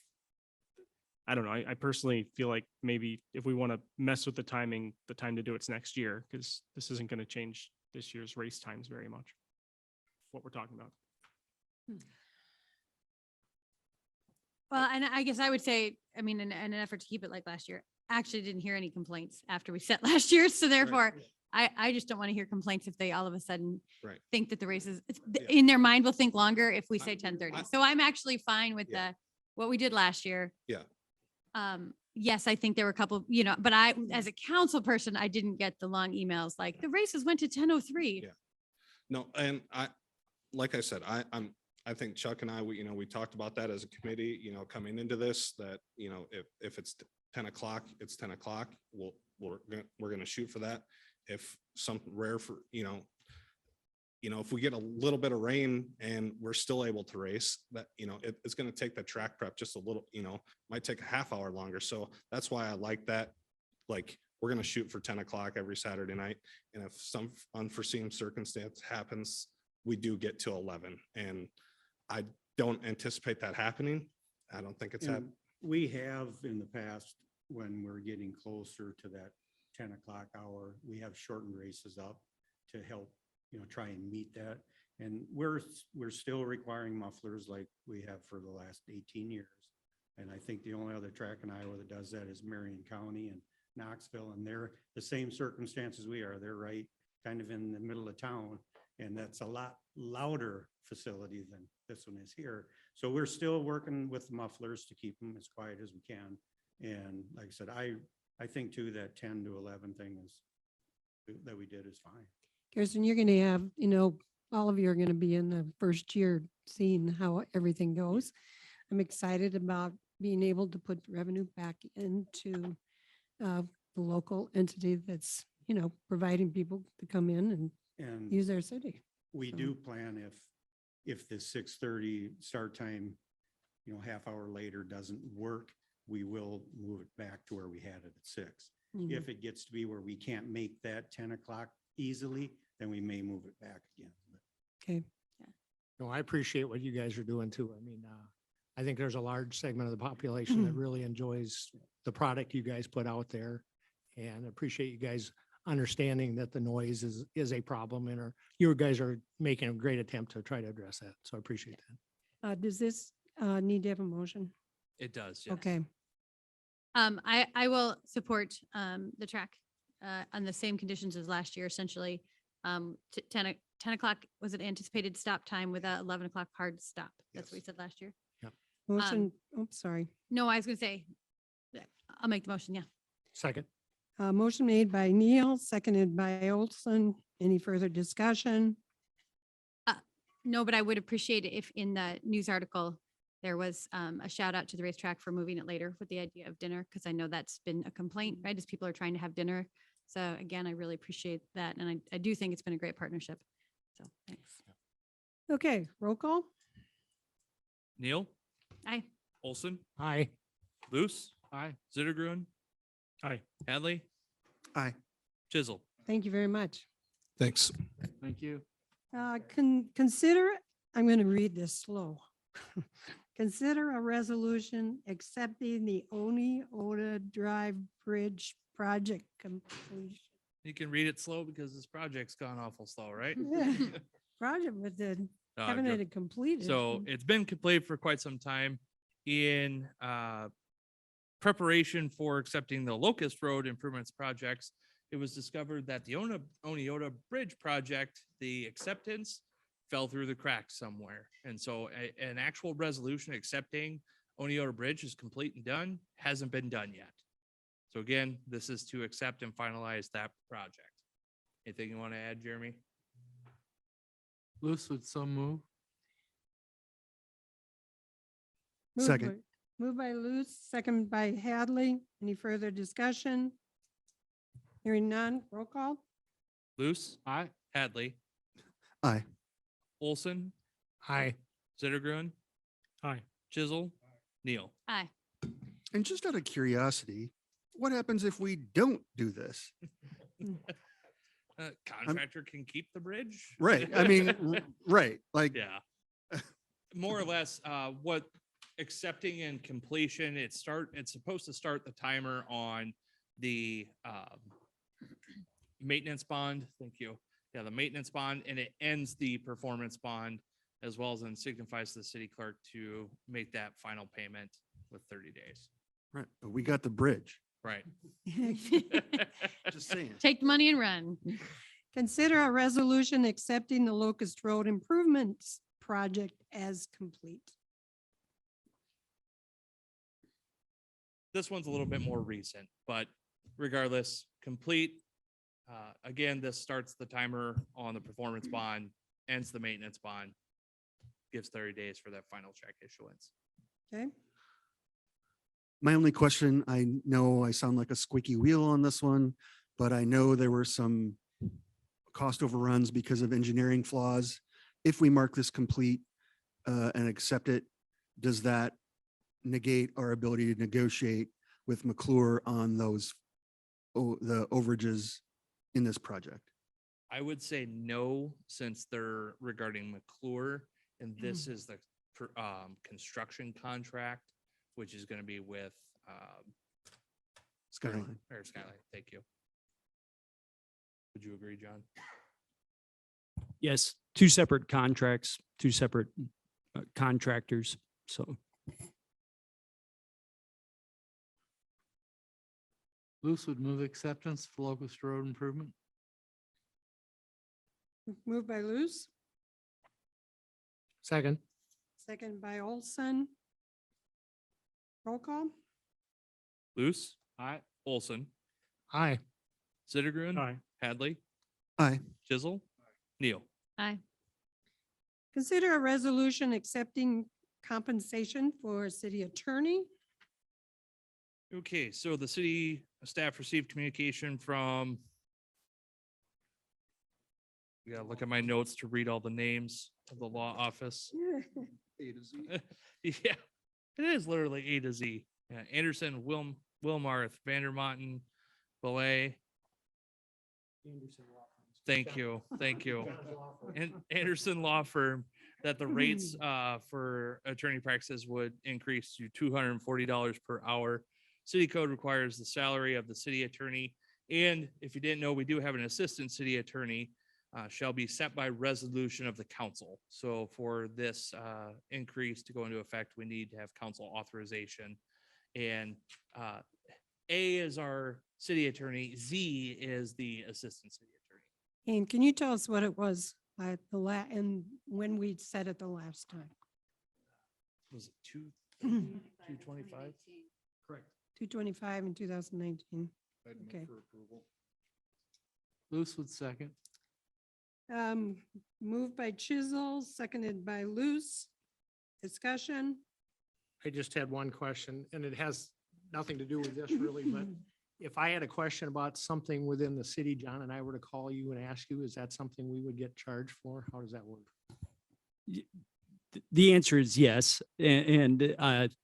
I don't know, I personally feel like maybe if we want to mess with the timing, the time to do it's next year, because this isn't going to change this year's race times very much. What we're talking about. Well, and I guess I would say, I mean, in an effort to keep it like last year, actually didn't hear any complaints after we set last year. So therefore, I just don't want to hear complaints if they all of a sudden think that the races in their mind will think longer if we say 10:30. So I'm actually fine with what we did last year. Yeah. Yes, I think there were a couple, but as a council person, I didn't get the long emails like the races went to 10:03. Yeah. No, and like I said, I think Chuck and I, we talked about that as a committee, coming into this, that, if it's 10 o'clock, it's 10 o'clock. We're going to shoot for that. If something rare for, if we get a little bit of rain and we're still able to race, that, it's going to take the track prep just a little, might take a half hour longer. So that's why I like that. Like, we're going to shoot for 10 o'clock every Saturday night. And if some unforeseen circumstance happens, we do get to 11. And I don't anticipate that happening. I don't think it's And happening. we have in the past, when we're getting closer to that 10 o'clock hour, we have shortened races up to help, try and meet that. And we're still requiring mufflers like we have for the last 18 years. And I think the only other track in Iowa that does that is Marion County and Knoxville, and they're the same circumstances we are. They're right kind of in the middle of town, and that's a lot louder facility than this one is here. So we're still working with mufflers to keep them as quiet as we can. And like I said, I think too that 10 to 11 thing that we did is fine. Kirsten, you're going to have, all of you are going to be in the first year seeing how everything goes. I'm excited about being able to put revenue back into the local entity that's, providing people to come in and use our city. We do plan if the 6:30 start time, half hour later doesn't work, we will move it back to where we had it at 6. Mhm. If it gets to be where we can't make that 10 o'clock easily, then we may move it back again. Okay. No, I appreciate what you guys are doing too. I mean, I think there's a large segment of the population that really enjoys the product you guys put out there, and appreciate you guys understanding that the noise is a problem, and you guys are making a great attempt to try to address that. So I appreciate that. Does this need to have a motion? It does. Yes. Okay. I will support the track on the same conditions as last year, essentially. 10 o'clock was an anticipated stop time with a 11 o'clock hard stop. That's what we said last year. Yep. Motion, oops, sorry. No, I was going to say, I'll make the motion. Yeah. Second. Motion made by Neil, seconded by Olson. Any further discussion? No, but I would appreciate it if in the news article, there was a shout out to the racetrack for moving it later with the idea of dinner, because I know that's been a complaint, right? As people are trying to have dinner. So again, I really appreciate that. And I do think it's been a great partnership. So thanks. Okay, roll call. Neil, Aye. Olson, Aye. Luce, Aye. Zittergrun, Aye. Hadley, Aye. Chisel. Thank you very much. Thanks. Thank you. Consider, I'm going to read this slow. Consider a resolution accepting the Oni Oda Drive Bridge project completion. You can read it slow because this project's gone awful slow, right? Project, but then having good. it completed. So it's been completed for quite some time in preparation for accepting the Locust Road improvements projects. It was discovered that the Oneota Bridge project, the acceptance fell through the cracks somewhere. And so an actual resolution accepting Oneota Bridge is complete and done, hasn't been done yet. So again, this is to accept and finalize that project. Anything you want to add, Jeremy? Luce would so move. Moved Second. by- Moved by Luce, second by Hadley. Any further discussion? Hearing none, roll call. Luce, Aye. Hadley, Aye. Olson, Aye. Zittergrun, Aye. Chisel, Neal. Aye. And just out of curiosity, what happens if we don't do this? Contractor can keep the bridge. Right. I mean, right. Like, Yeah. More or less, what accepting and completion, it's supposed to start the timer on the maintenance bond. Thank you. Yeah, the maintenance bond, and it ends the performance bond as well as then signifies to the city clerk to make that final payment with 30 days. right. But we got the bridge. Right. Just saying. Take the money and run. Consider a resolution accepting the Locust Road improvements project as complete. This one's a little bit more recent, but regardless, complete. Again, this starts the timer on the performance bond, ends the maintenance bond, gives 30 days for that final check issuance. Okay, My only question, I know I sound like a squeaky wheel on this one, but I know there were some cost overruns because of engineering flaws. If we mark this complete and accept it, does that negate our ability to negotiate with McClure on those, the overages in this project? I would say no, since they're regarding McClure, and this is the construction contract, which is going to be with Skyline. or Skyline. Thank you. Would you agree, John? Yes, two separate contracts, two separate contractors. So Luce would move acceptance for Locust Road improvement. moved by Luce, Second. second by Olson. Roll call. Luce, Aye. Olson, Aye. Zittergrun, Aye. Hadley, Aye. Chisel, Neal. Aye. Consider a resolution accepting compensation for city attorney. Okay, so the city staff received communication from. We gotta look at my notes to read all the names of the law office. A to Z. Yeah, it is literally A to Z. Yeah, Anderson, Wilmarth, Vandermountain, Belay. Thank you, thank you. And Anderson Law Firm, that the rates for attorney practices would increase to $240 per hour. City code requires the salary of the city attorney. And if you didn't know, we do have an assistant city attorney shall be set by resolution of the council. So for this increase to go into effect, we need to have council authorization. And A is our city attorney, Z is the assistant city attorney. And can you tell us what it was at and when we said it the last time? Was it 225? correct. 225 in 2019. I'd move Okay. for approval. Luce would second. Moved by Chisel, seconded by Luce. Discussion. I just had one question, and it has nothing to do with this really, but If I had a question about something within the city, John and I were to call you and ask you, is that something we would get charged for? How does that work? The answer is yes. And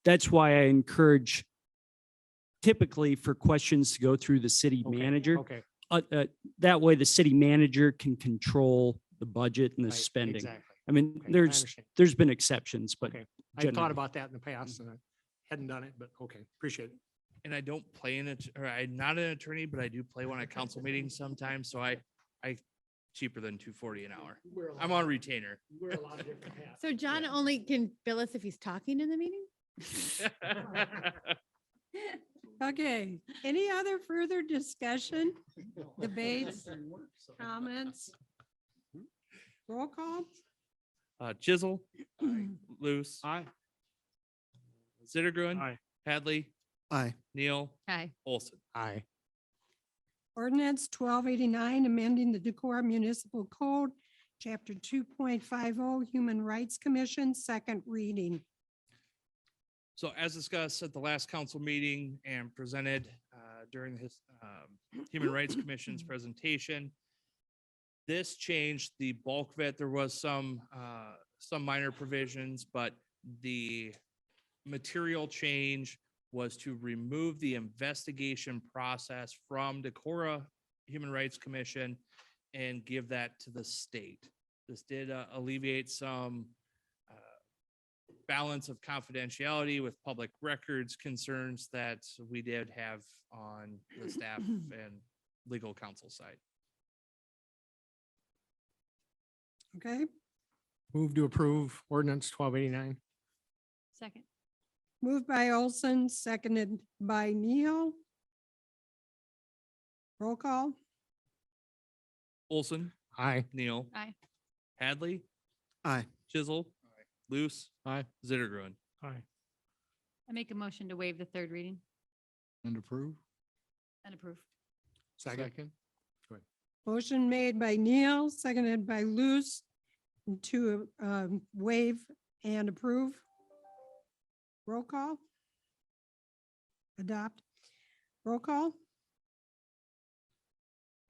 that's why I encourage typically for questions to go through the city Okay, manager. Okay. That way the city manager can control the budget and the Right, spending. exactly. I mean, Okay, I there's understand. been exceptions, but Okay. I thought generally- about that in the past and I hadn't done it, but okay, appreciate it. And I don't play in it, or I'm not an attorney, but I do play one at council meetings sometimes. So I cheaper than $240 an hour. I'm on retainer. Wear a lot of different hats. So John only can bill us if he's talking in the meeting? Okay, any other further discussion, debates, comments? Roll call? Chisel, Loose, Aye. Zittergrund, Aye. Hadley, Aye. Neal, Hi. Olson. Aye. Ordinance 1289, amending the Decorah Municipal Code, Chapter 2.50, Human Rights Commission, second reading. So as discussed at the last council meeting and presented during his Human Rights Commission's presentation, this changed the bulk of it. There was some minor provisions, but the material change was to remove the investigation process from Decorah Human Rights Commission and give that to the state. This did alleviate some balance of confidentiality with public records concerns that we did have on the staff and legal counsel side. Okay, Move to approve ordinance 1289. Second. moved by Olson, seconded by Neal. Roll call? Olson, Aye. Neal, Aye. Hadley, Aye. Chisel, Loose, Aye. Zittergrund. Aye. I make a motion to waive the third reading And approve? and approve. Second. Motion made by Neal, seconded by Luce to waive and approve. Roll call? Adopt. Roll call?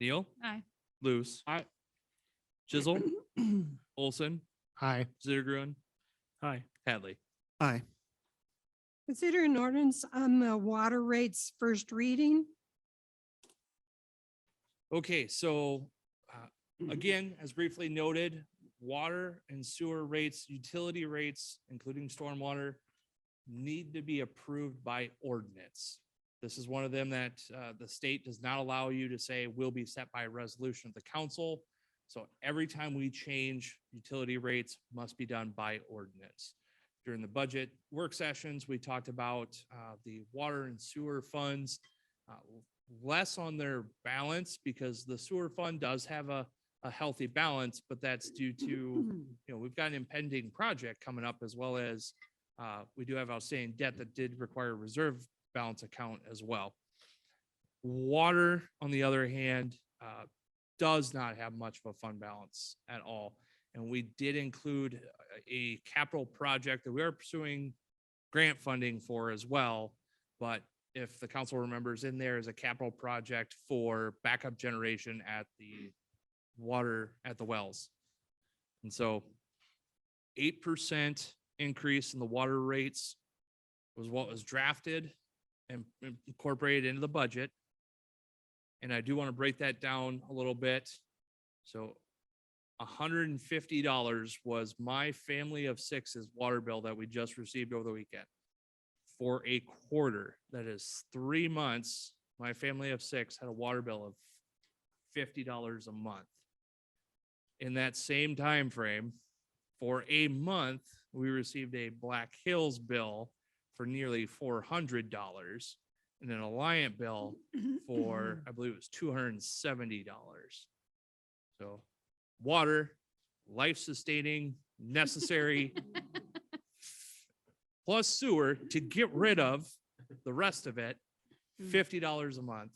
Neal, Aye. Loose. Aye. Chisel, Olson, Aye. Zittergrund, Aye. Hadley. Aye. Consider an ordinance on the water rates first reading. Okay, so again, as briefly noted, water and sewer rates, utility rates, including stormwater, need to be approved by ordinance. This is one of them that the state does not allow you to say will be set by resolution of the council. So every time we change utility rates must be done by ordinance. During the budget work sessions, we talked about the water and sewer funds, less on their balance because the sewer fund does have a healthy balance, but that's due to, we've got an impending project coming up as well as we do have outstanding debt that did require a reserve balance account as well. Water, on the other hand, does not have much of a fund balance at all. And we did include a capital project that we are pursuing grant funding for as well. But if the council remembers, in there is a capital project for backup generation at the water at the wells. And so 8% increase in the water rates was what was drafted and incorporated into the budget. And I do want to break that down a little bit. So $150 was my family of six's water bill that we just received over the weekend. For a quarter, that is 3 months, my family of six had a water bill of $50 a month. In that same time frame, for a month, we received a Black Hills bill for nearly $400 and an Alliant bill for, I believe it was $270. So water, life-sustaining, necessary, plus sewer to get rid of the rest of it, $50 a month.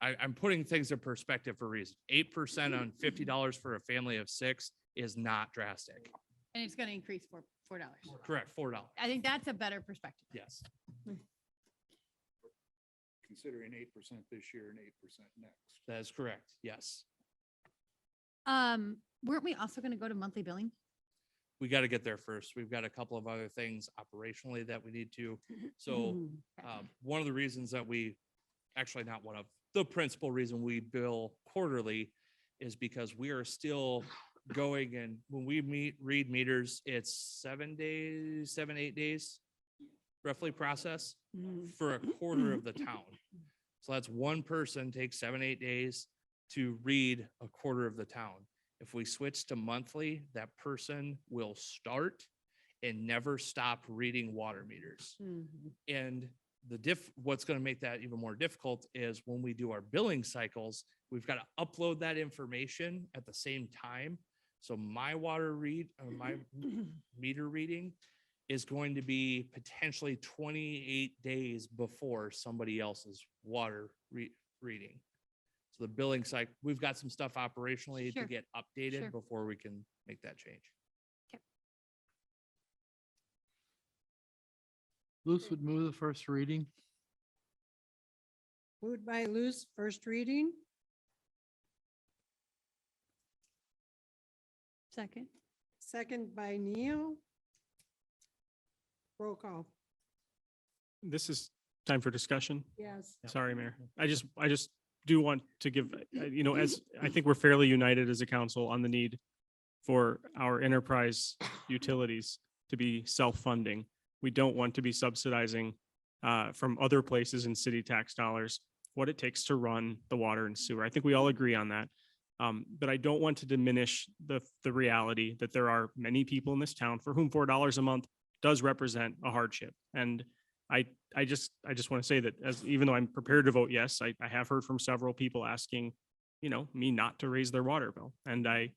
I'm putting things in perspective for a reason. 8% on $50 for a family of six is not drastic. And it's going to increase $4. Correct, $4. I think that's a better perspective. Yes. considering 8% this year and 8% next. That is correct. Yes. Weren't we also going to go to monthly billing? We got to get there first. We've got a couple of other things operationally that we need to. So one of the reasons that actually not one of, the principal reason we bill quarterly is because we are still going, and when we read meters, it's 7 days, 8 days roughly process for a quarter of the town. So that's one person takes 7, 8 days to read a quarter of the town. If we switch to monthly, that person will start and never stop reading water meters. And what's going to make that even more difficult is when we do our billing cycles, we've got to upload that information at the same time. So my my meter reading is going to be potentially 28 days before somebody else's water reading. So the billing cycle, we've got some stuff operationally to Sure. get updated Sure. before we can make that change. Luce would move the first reading. Moved by Luce, first reading. Second. Second by Neil. Roll call. This is time for discussion. Yes. Sorry, Mayor. I just do want to give, as I think we're fairly united as a council on the need for our enterprise utilities to be self-funding. We don't want to be subsidizing from other places in city tax dollars what it takes to run the water and sewer. I think we all agree on that. But I don't want to diminish the reality that there are many people in this town for whom $4 a month does represent a hardship. And I just want to say that even though I'm prepared to vote yes, I have heard from several people asking, me not to raise their water bill. And I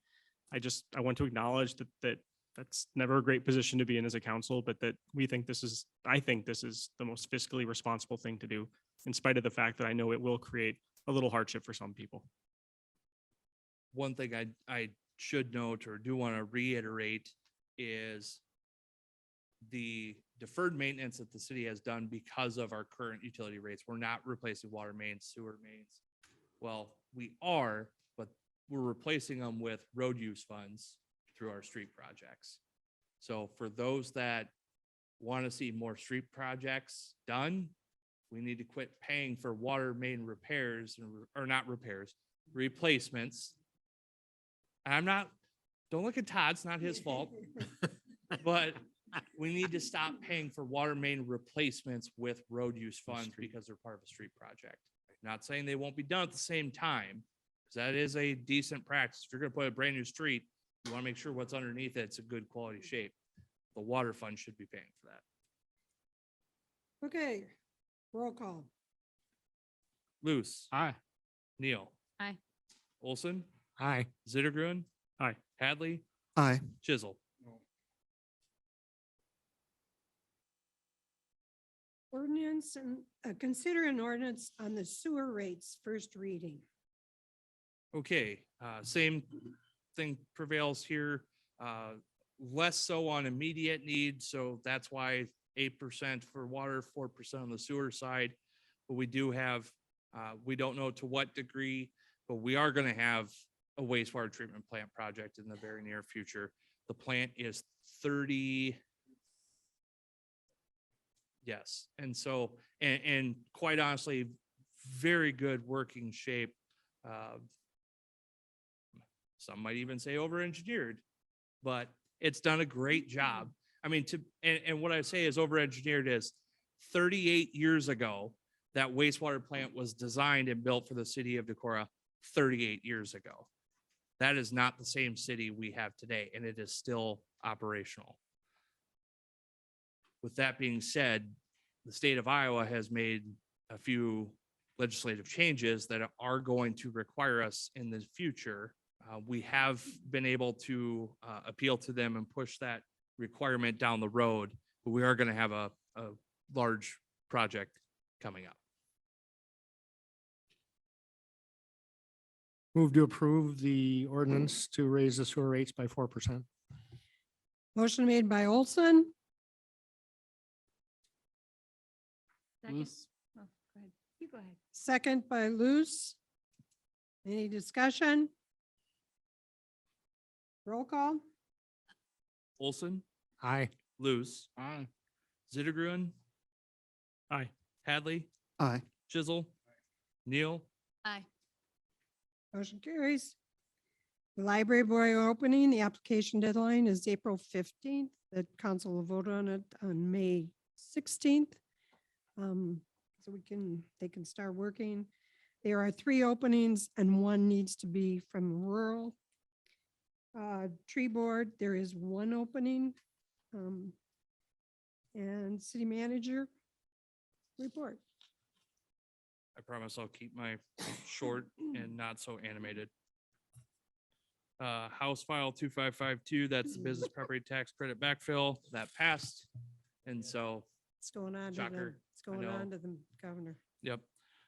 want to acknowledge that that's never a great position to be in as a council, but that I think this is the most fiscally responsible thing to do, in spite of the fact that I know it will create a little hardship for some people. One thing I should note or do want to reiterate is the deferred maintenance that the city has done because of our current utility rates. We're not replacing water mains, sewer mains. Well, we are, but we're replacing them with road use funds through our street projects. So for those that want to see more street projects done, we need to quit paying for water main repairs or not repairs, replacements. And don't look at Todd, it's not his fault, but we need to stop paying for water main replacements with road use funds because they're part of a street project. Not saying they won't be done at the same time, because that is a decent practice. If you're gonna put a brand new street, you want to make sure what's underneath it's a good quality shape. The water fund should be paying for that. Okay, roll call. Luce. Aye. Neil. Aye. Olson. Aye. Zittergruen. Aye. Hadley. Aye. Chisel. Ordinance and consider an ordinance on the sewer rates, first reading. Okay, same thing prevails here. Less so on immediate needs, so that's why 8% for water, 4% on the sewer side. But we do have, we don't know to what degree, but we are going to have a wastewater treatment plant project in the very near future. The plant is 30. Yes, and so, and quite honestly, very good working shape. Some might even say over-engineered, but it's done a great job. I mean, and what I say is over-engineered is 38 years ago, that wastewater plant was designed and built for the city of Decorah 38 years ago. That is not the same city we have today, and it is still operational. With that being said, the state of Iowa has made a few legislative changes that are going to require us in the future. We have been able to appeal to them and push that requirement down the road, but we are going to have a large project coming up. Move to approve the ordinance to raise the sewer rates by 4%. Motion made by Olson, Second. Luce. Oh, go ahead. You Go ahead. second by Luce. Any discussion? Roll call? Olson, Aye. Luce, Aye. Zittergruen, Aye. Hadley, Aye. Chisel, Neil, Aye. Motion carries. The library board opening, the application deadline is April 15th. The council will vote on it on May 16th. So they can start working. There are 3 openings and 1 needs to be from rural. Tree board, there is 1 opening. And city manager report. I promise I'll keep my short and not so animated. House File 2552, that's the business property tax credit backfill that passed. And so, It's going on to the, Shocker, it's going know. on to the governor. yep.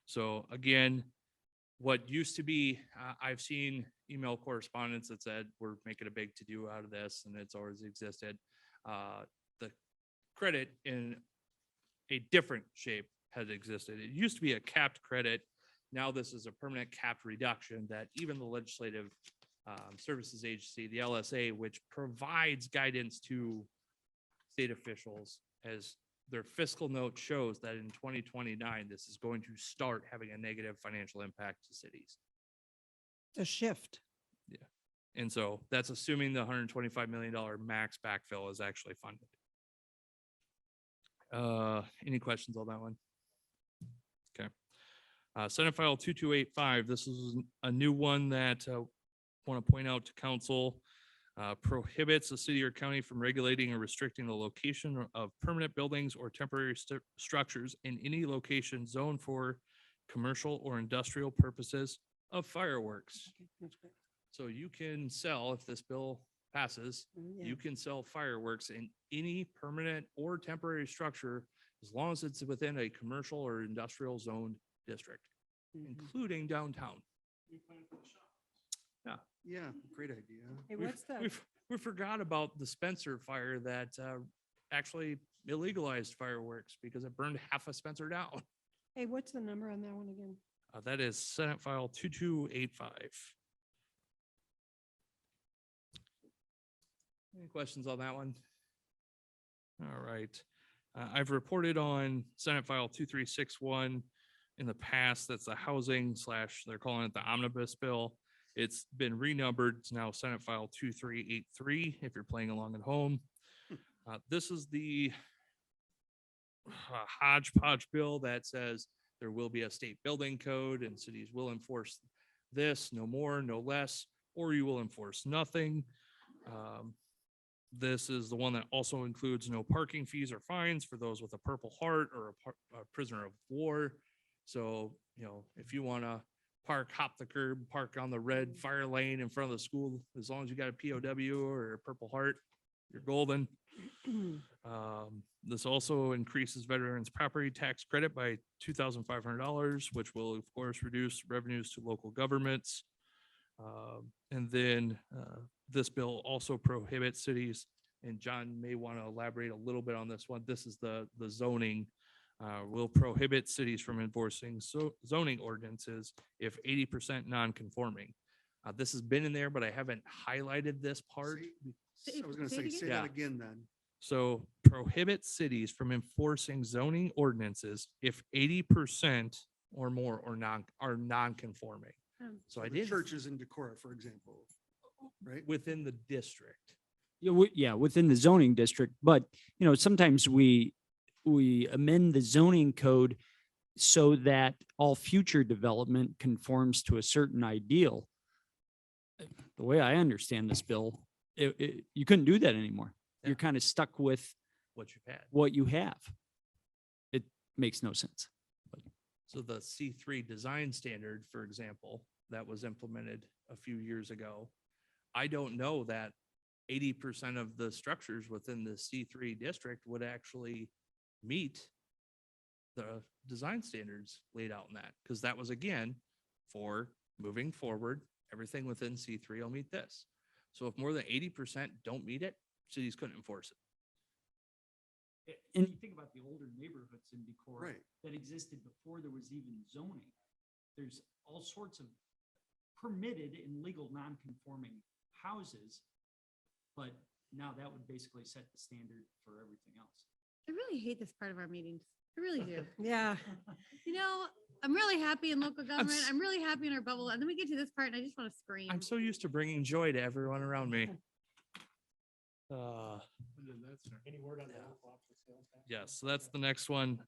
So again, what used to be, I've seen email correspondence that said, we're making a big to-do out of this, and it's always existed. The credit in a different shape has existed. It used to be a capped credit. Now this is a permanent capped reduction that even the Legislative Services Agency, the LSA, which provides guidance to state officials, as their fiscal note shows that in 2029, this is going to start having a negative financial impact to cities. The shift. And so that's assuming the $125 million max backfill is actually funded. Any questions on that one? Okay. Senate File 2285, this is a new one that want to point out to council. Prohibits the city or county from regulating or restricting the location of permanent buildings or temporary structures in any location zoned for commercial or industrial purposes of fireworks. So you can sell, if this bill passes, you can sell fireworks in any permanent or temporary structure as long as it's within a commercial or industrial zoned district, including downtown. Yeah. Yeah, great idea. Hey, what's the, We forgot about the Spencer fire that actually illegalized fireworks because it burned half of Spencer down. hey, what's the number on that one again? That is Senate File 2285. Any questions on that one? All right. I've reported on Senate File 2361 in the past. That's the housing / they're calling it the omnibus bill. It's been renumbered. It's now Senate File 2383 if you're playing along at home. This is the hodgepodge bill that says there will be a state building code and cities will enforce this, no more, no less, or you will enforce nothing. This is the one that also includes no parking fees or fines for those with a Purple Heart or a prisoner of war. So, you know, if you want to park, hop the curb, park on the red fire lane in front of the school, as long as you got a POW or a Purple Heart, you're golden. This also increases veterans property tax credit by $2,500, which will of course reduce revenues to local governments. And then this bill also prohibits cities, and John may want to elaborate a little bit on this one. This is the zoning. Will prohibit cities from enforcing zoning ordinances if 80% non-conforming. This has been in there, but I haven't highlighted this part. I was gonna say that again then. So prohibit cities from enforcing zoning ordinances if 80% or more are non-conforming. So I the did Churches in Decorah, for example, right? within the district. Yeah, within the zoning district, but you know, sometimes we amend the zoning code so that all future development conforms to a certain ideal. The way I understand this bill, you couldn't do that anymore. Yeah. You're kind of stuck with What you've had. what you have. It makes no sense. So the C3 design standard, for example, that was implemented a few years ago. I don't know that 80% of the structures within the C3 district would actually meet the design standards laid out in that, because that was again for moving forward, everything within C3 will meet this. So if more than 80% don't meet it, cities couldn't enforce it. And you think about the older neighborhoods in Decorah Right. that existed before there was even zoning. There's all sorts of permitted and legal non-conforming houses. But now that would basically set the standard for everything else. I really hate this part of our meetings. I really do. Yeah. You know, I'm really happy in local government. s- I'm really happy in our bubble. And then we get to this part and I just want to scream. I'm so used to bringing joy to everyone around me. Any word on the local option sales tax? Yes, so that's the next one.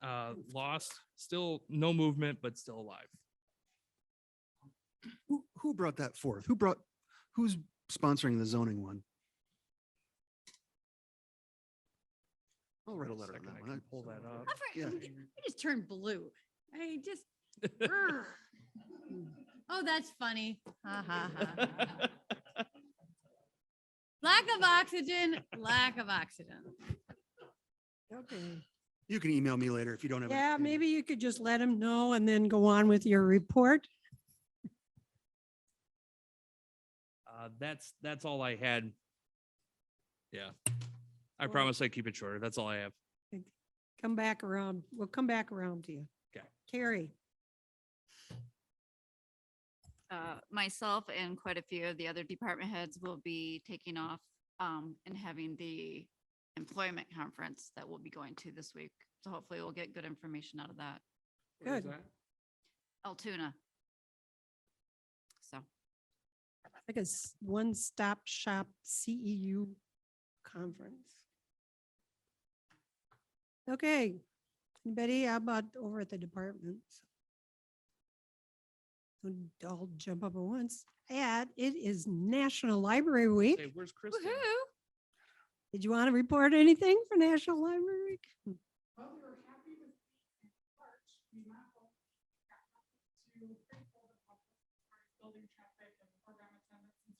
Lost, still no movement, but still alive. Who brought that forth? Who's sponsoring the zoning one? I'll write a letter on Second, that I one. can pull that up. Yeah. I just turned blue. I just. Urgh. Oh, that's funny. Ha ha ha. Lack of oxygen, lack of oxygen. Okay. You can email me later if you don't have. Yeah, any- maybe you could just let them know and then go on with your report. That's all I had. Yeah. I Well- promise I keep it shorter. That's all I have. Come back around. We'll come back around to you. Okay. Carrie. Myself and quite a few of the other department heads will be taking off and having the employment conference that we'll be going to this week. So hopefully we'll get good information out of that. Where is Good. that? Altoona. So. Like a one-stop shop CEU conference. Okay. Anybody? How about over at the departments? Don't all jump up at once. And it is National Library Week. Hey, where's Kristen? Woohoo! Did you want to report anything for National Library Week? Well, we were happy with March. We not to building traffic and program attendance and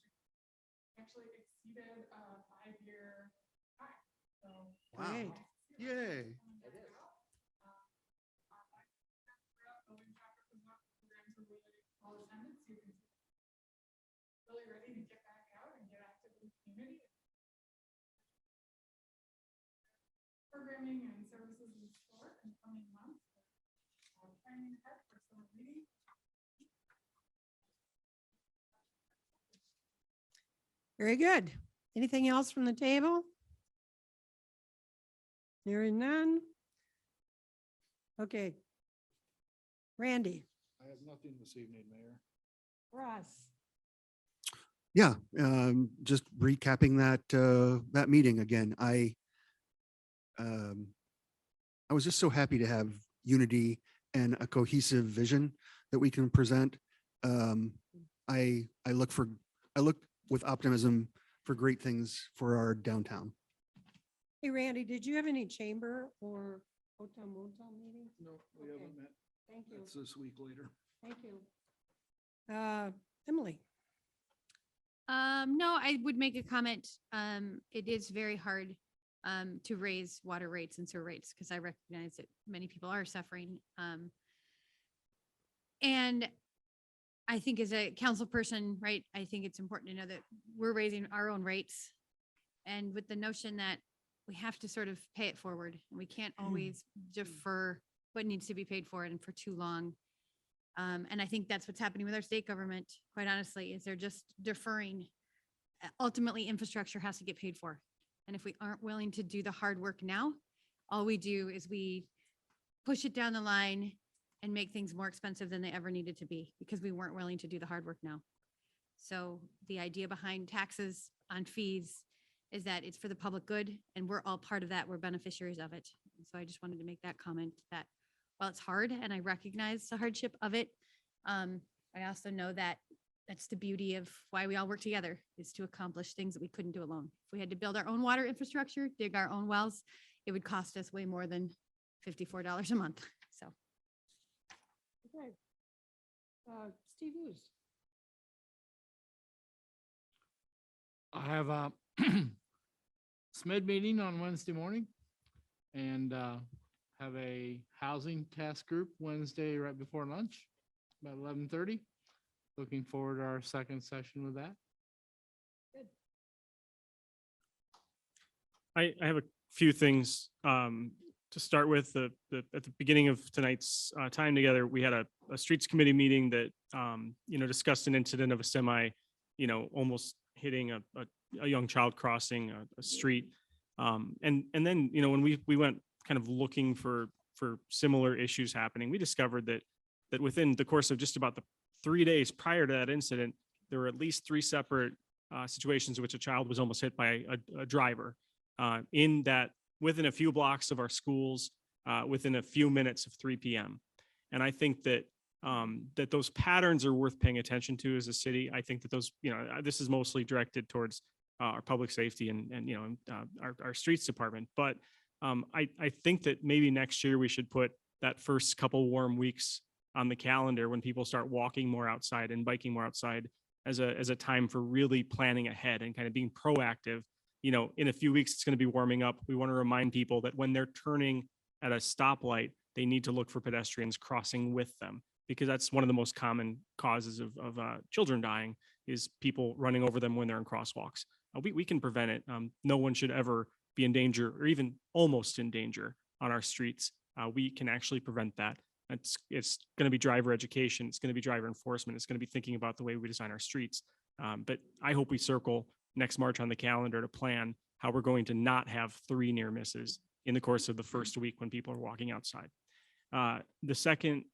actually exceeded a 5-year high. So. Wow. Great. Yay. Really ready to get back out and get active in the community. Programming and services in store in coming months. Planning ahead for summer meeting. Very good. Anything else from the table? Hearing none. Okay. Randy. I have nothing this evening, Mayor. Ross. Yeah, just recapping that meeting again. I was just so happy to have unity and a cohesive vision that we can present. I look with optimism for great things for our downtown. Hey, Randy, did you have any chamber or hotel motel meetings? No, we Okay. haven't met. Thank you. That's this week later. Thank you. Emily. No, I would make a comment. It is very hard to raise water rates and sewer rates because I recognize that many people are suffering. And I think as a council person, right, I think it's important to know that we're raising our own rates. And with the notion that we have to sort of pay it forward and we can't always defer what needs to be paid for and for too long. And I think that's what's happening with our state government, quite honestly, is they're just deferring. Ultimately, infrastructure has to get paid for. And if we aren't willing to do the hard work now, all we do is we push it down the line and make things more expensive than they ever needed to be because we weren't willing to do the hard work now. So the idea behind taxes on fees is that it's for the public good and we're all part of that. We're beneficiaries of it. So I just wanted to make that comment that while it's hard and I recognize the hardship of it, I also know that that's the beauty of why we all work together is to accomplish things that we couldn't do alone. If we had to build our own water infrastructure, dig our own wells, it would cost us way more than $54 a month. So. Okay. Steve Hughes. I have a SMID meeting on Wednesday morning and have a housing task group Wednesday right before lunch, about 11:30. Looking forward to our second session with that. I have a few things. To start with, at the beginning of tonight's time together, we had a streets committee meeting that, discussed an incident of a semi, almost hitting a young child crossing a street. And then, when we went kind of looking for similar issues happening, we discovered that within the course of just about the 3 days prior to that incident, there were at least 3 separate situations in which a child was almost hit by a driver in that within a few blocks of our schools, within a few minutes of 3 p.m. And I think that that those patterns are worth paying attention to as a city. I think that those, this is mostly directed towards our public safety and our streets department. But I think that maybe next year we should put that first couple warm weeks on the calendar when people start walking more outside and biking more outside as a time for really planning ahead and kind of being proactive. In a few weeks, it's going to be warming up. We want to remind people that when they're turning at a stoplight, they need to look for pedestrians crossing with them, because that's one of the most common causes of children dying is people running over them when they're in crosswalks. We can prevent it. No one should ever be in danger or even almost in danger on our streets. We can actually prevent that. It's going to be driver education. It's going to be driver enforcement. It's going to be thinking about the way we design our streets. But I hope we circle next March on the calendar to plan how we're going to not have 3 near misses in the course of the first week when people are walking outside. The second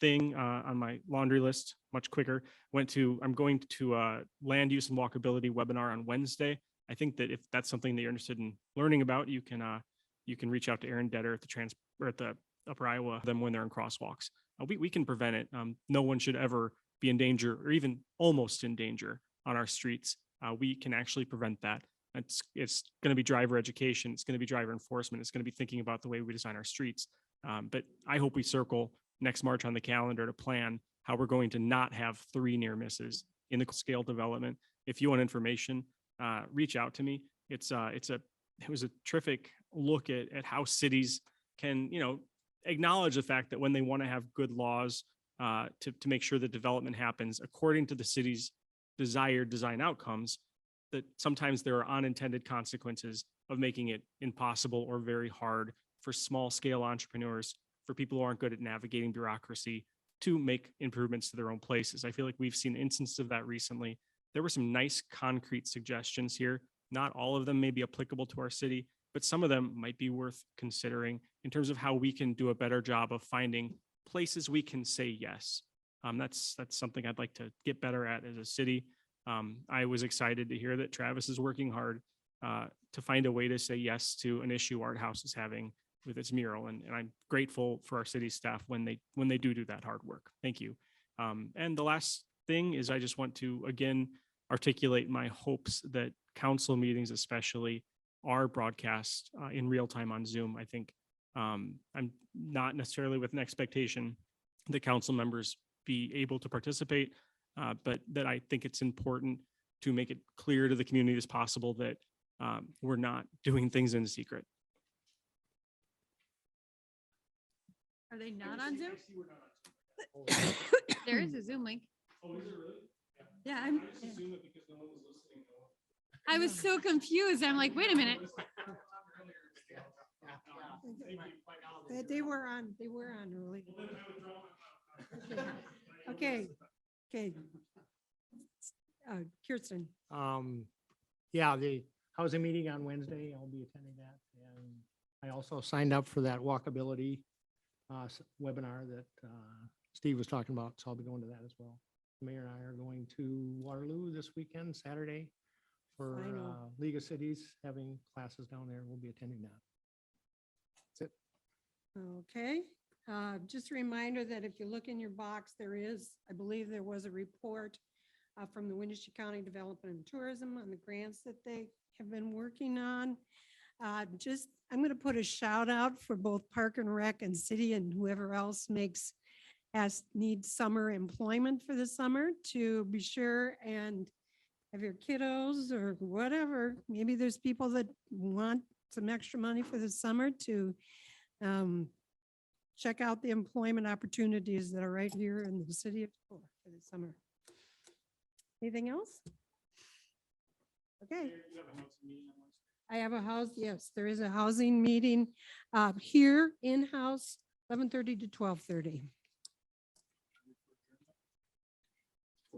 thing on my laundry list, much quicker, I'm going to a land use and walkability webinar on Wednesday. I think that if that's something that you're interested in learning about, you can reach out to Aaron Detter at the Upper Iowa them when they're in crosswalks. We can prevent it. No one should ever be in danger or even almost in danger on our streets. We can actually prevent that. It's going to be driver education. It's going to be driver enforcement. It's going to be thinking about the way we design our streets. But I hope we circle next March on the calendar to plan how we're going to not have 3 near misses in the scale development. If you want information, reach out to me. It was a terrific look at how cities can, acknowledge the fact that when they want to have good laws to make sure that development happens according to the city's desired design outcomes, that sometimes there are unintended consequences of making it impossible or very hard for small scale entrepreneurs, for people who aren't good at navigating bureaucracy, to make improvements to their own places. I feel like we've seen instances of that recently. There were some nice concrete suggestions here. Not all of them may be applicable to our city, but some of them might be worth considering in terms of how we can do a better job of finding places we can say yes. That's something I'd like to get better at as a city. I was excited to hear that Travis is working hard to find a way to say yes to an issue Art House is having with its mural. And I'm grateful for our city staff when they do that hard work. Thank you. And the last thing is I just want to, again, articulate my hopes that council meetings especially are broadcast in real time on Zoom. I think I'm not necessarily with an expectation that council members be able to participate, but that I think it's important to make it clear to the community as possible that we're not doing things in secret. Are they not on Zoom? There is a Zoom link. Oh, is it really? Yeah, I just assumed that because no one was listening. I was so confused. I'm like, wait a minute. They were on early. Okay. Kirsten. Yeah, the housing meeting on Wednesday, I'll be attending that. And I also signed up for that walkability webinar that Steve was talking about, so I'll be going to that as well. The mayor and I are going to Waterloo this weekend, Saturday, for League of Cities, having classes down there. We'll be attending that. That's it. Okay. Just a reminder that if you look in your box, I believe there was a report from the Winnebago County Development and Tourism on the grants that they have been working on. I'm going to put a shout out for both Park and Rec and City and whoever else needs summer employment for the summer, to be sure and have your kiddos or whatever. Maybe there's people that want some extra money for the summer to check out the employment opportunities that are right here in the city of Decorah for the summer. Anything else? Okay. I have a house, yes, there is a housing meeting here in-house, 11:30 to 12:30.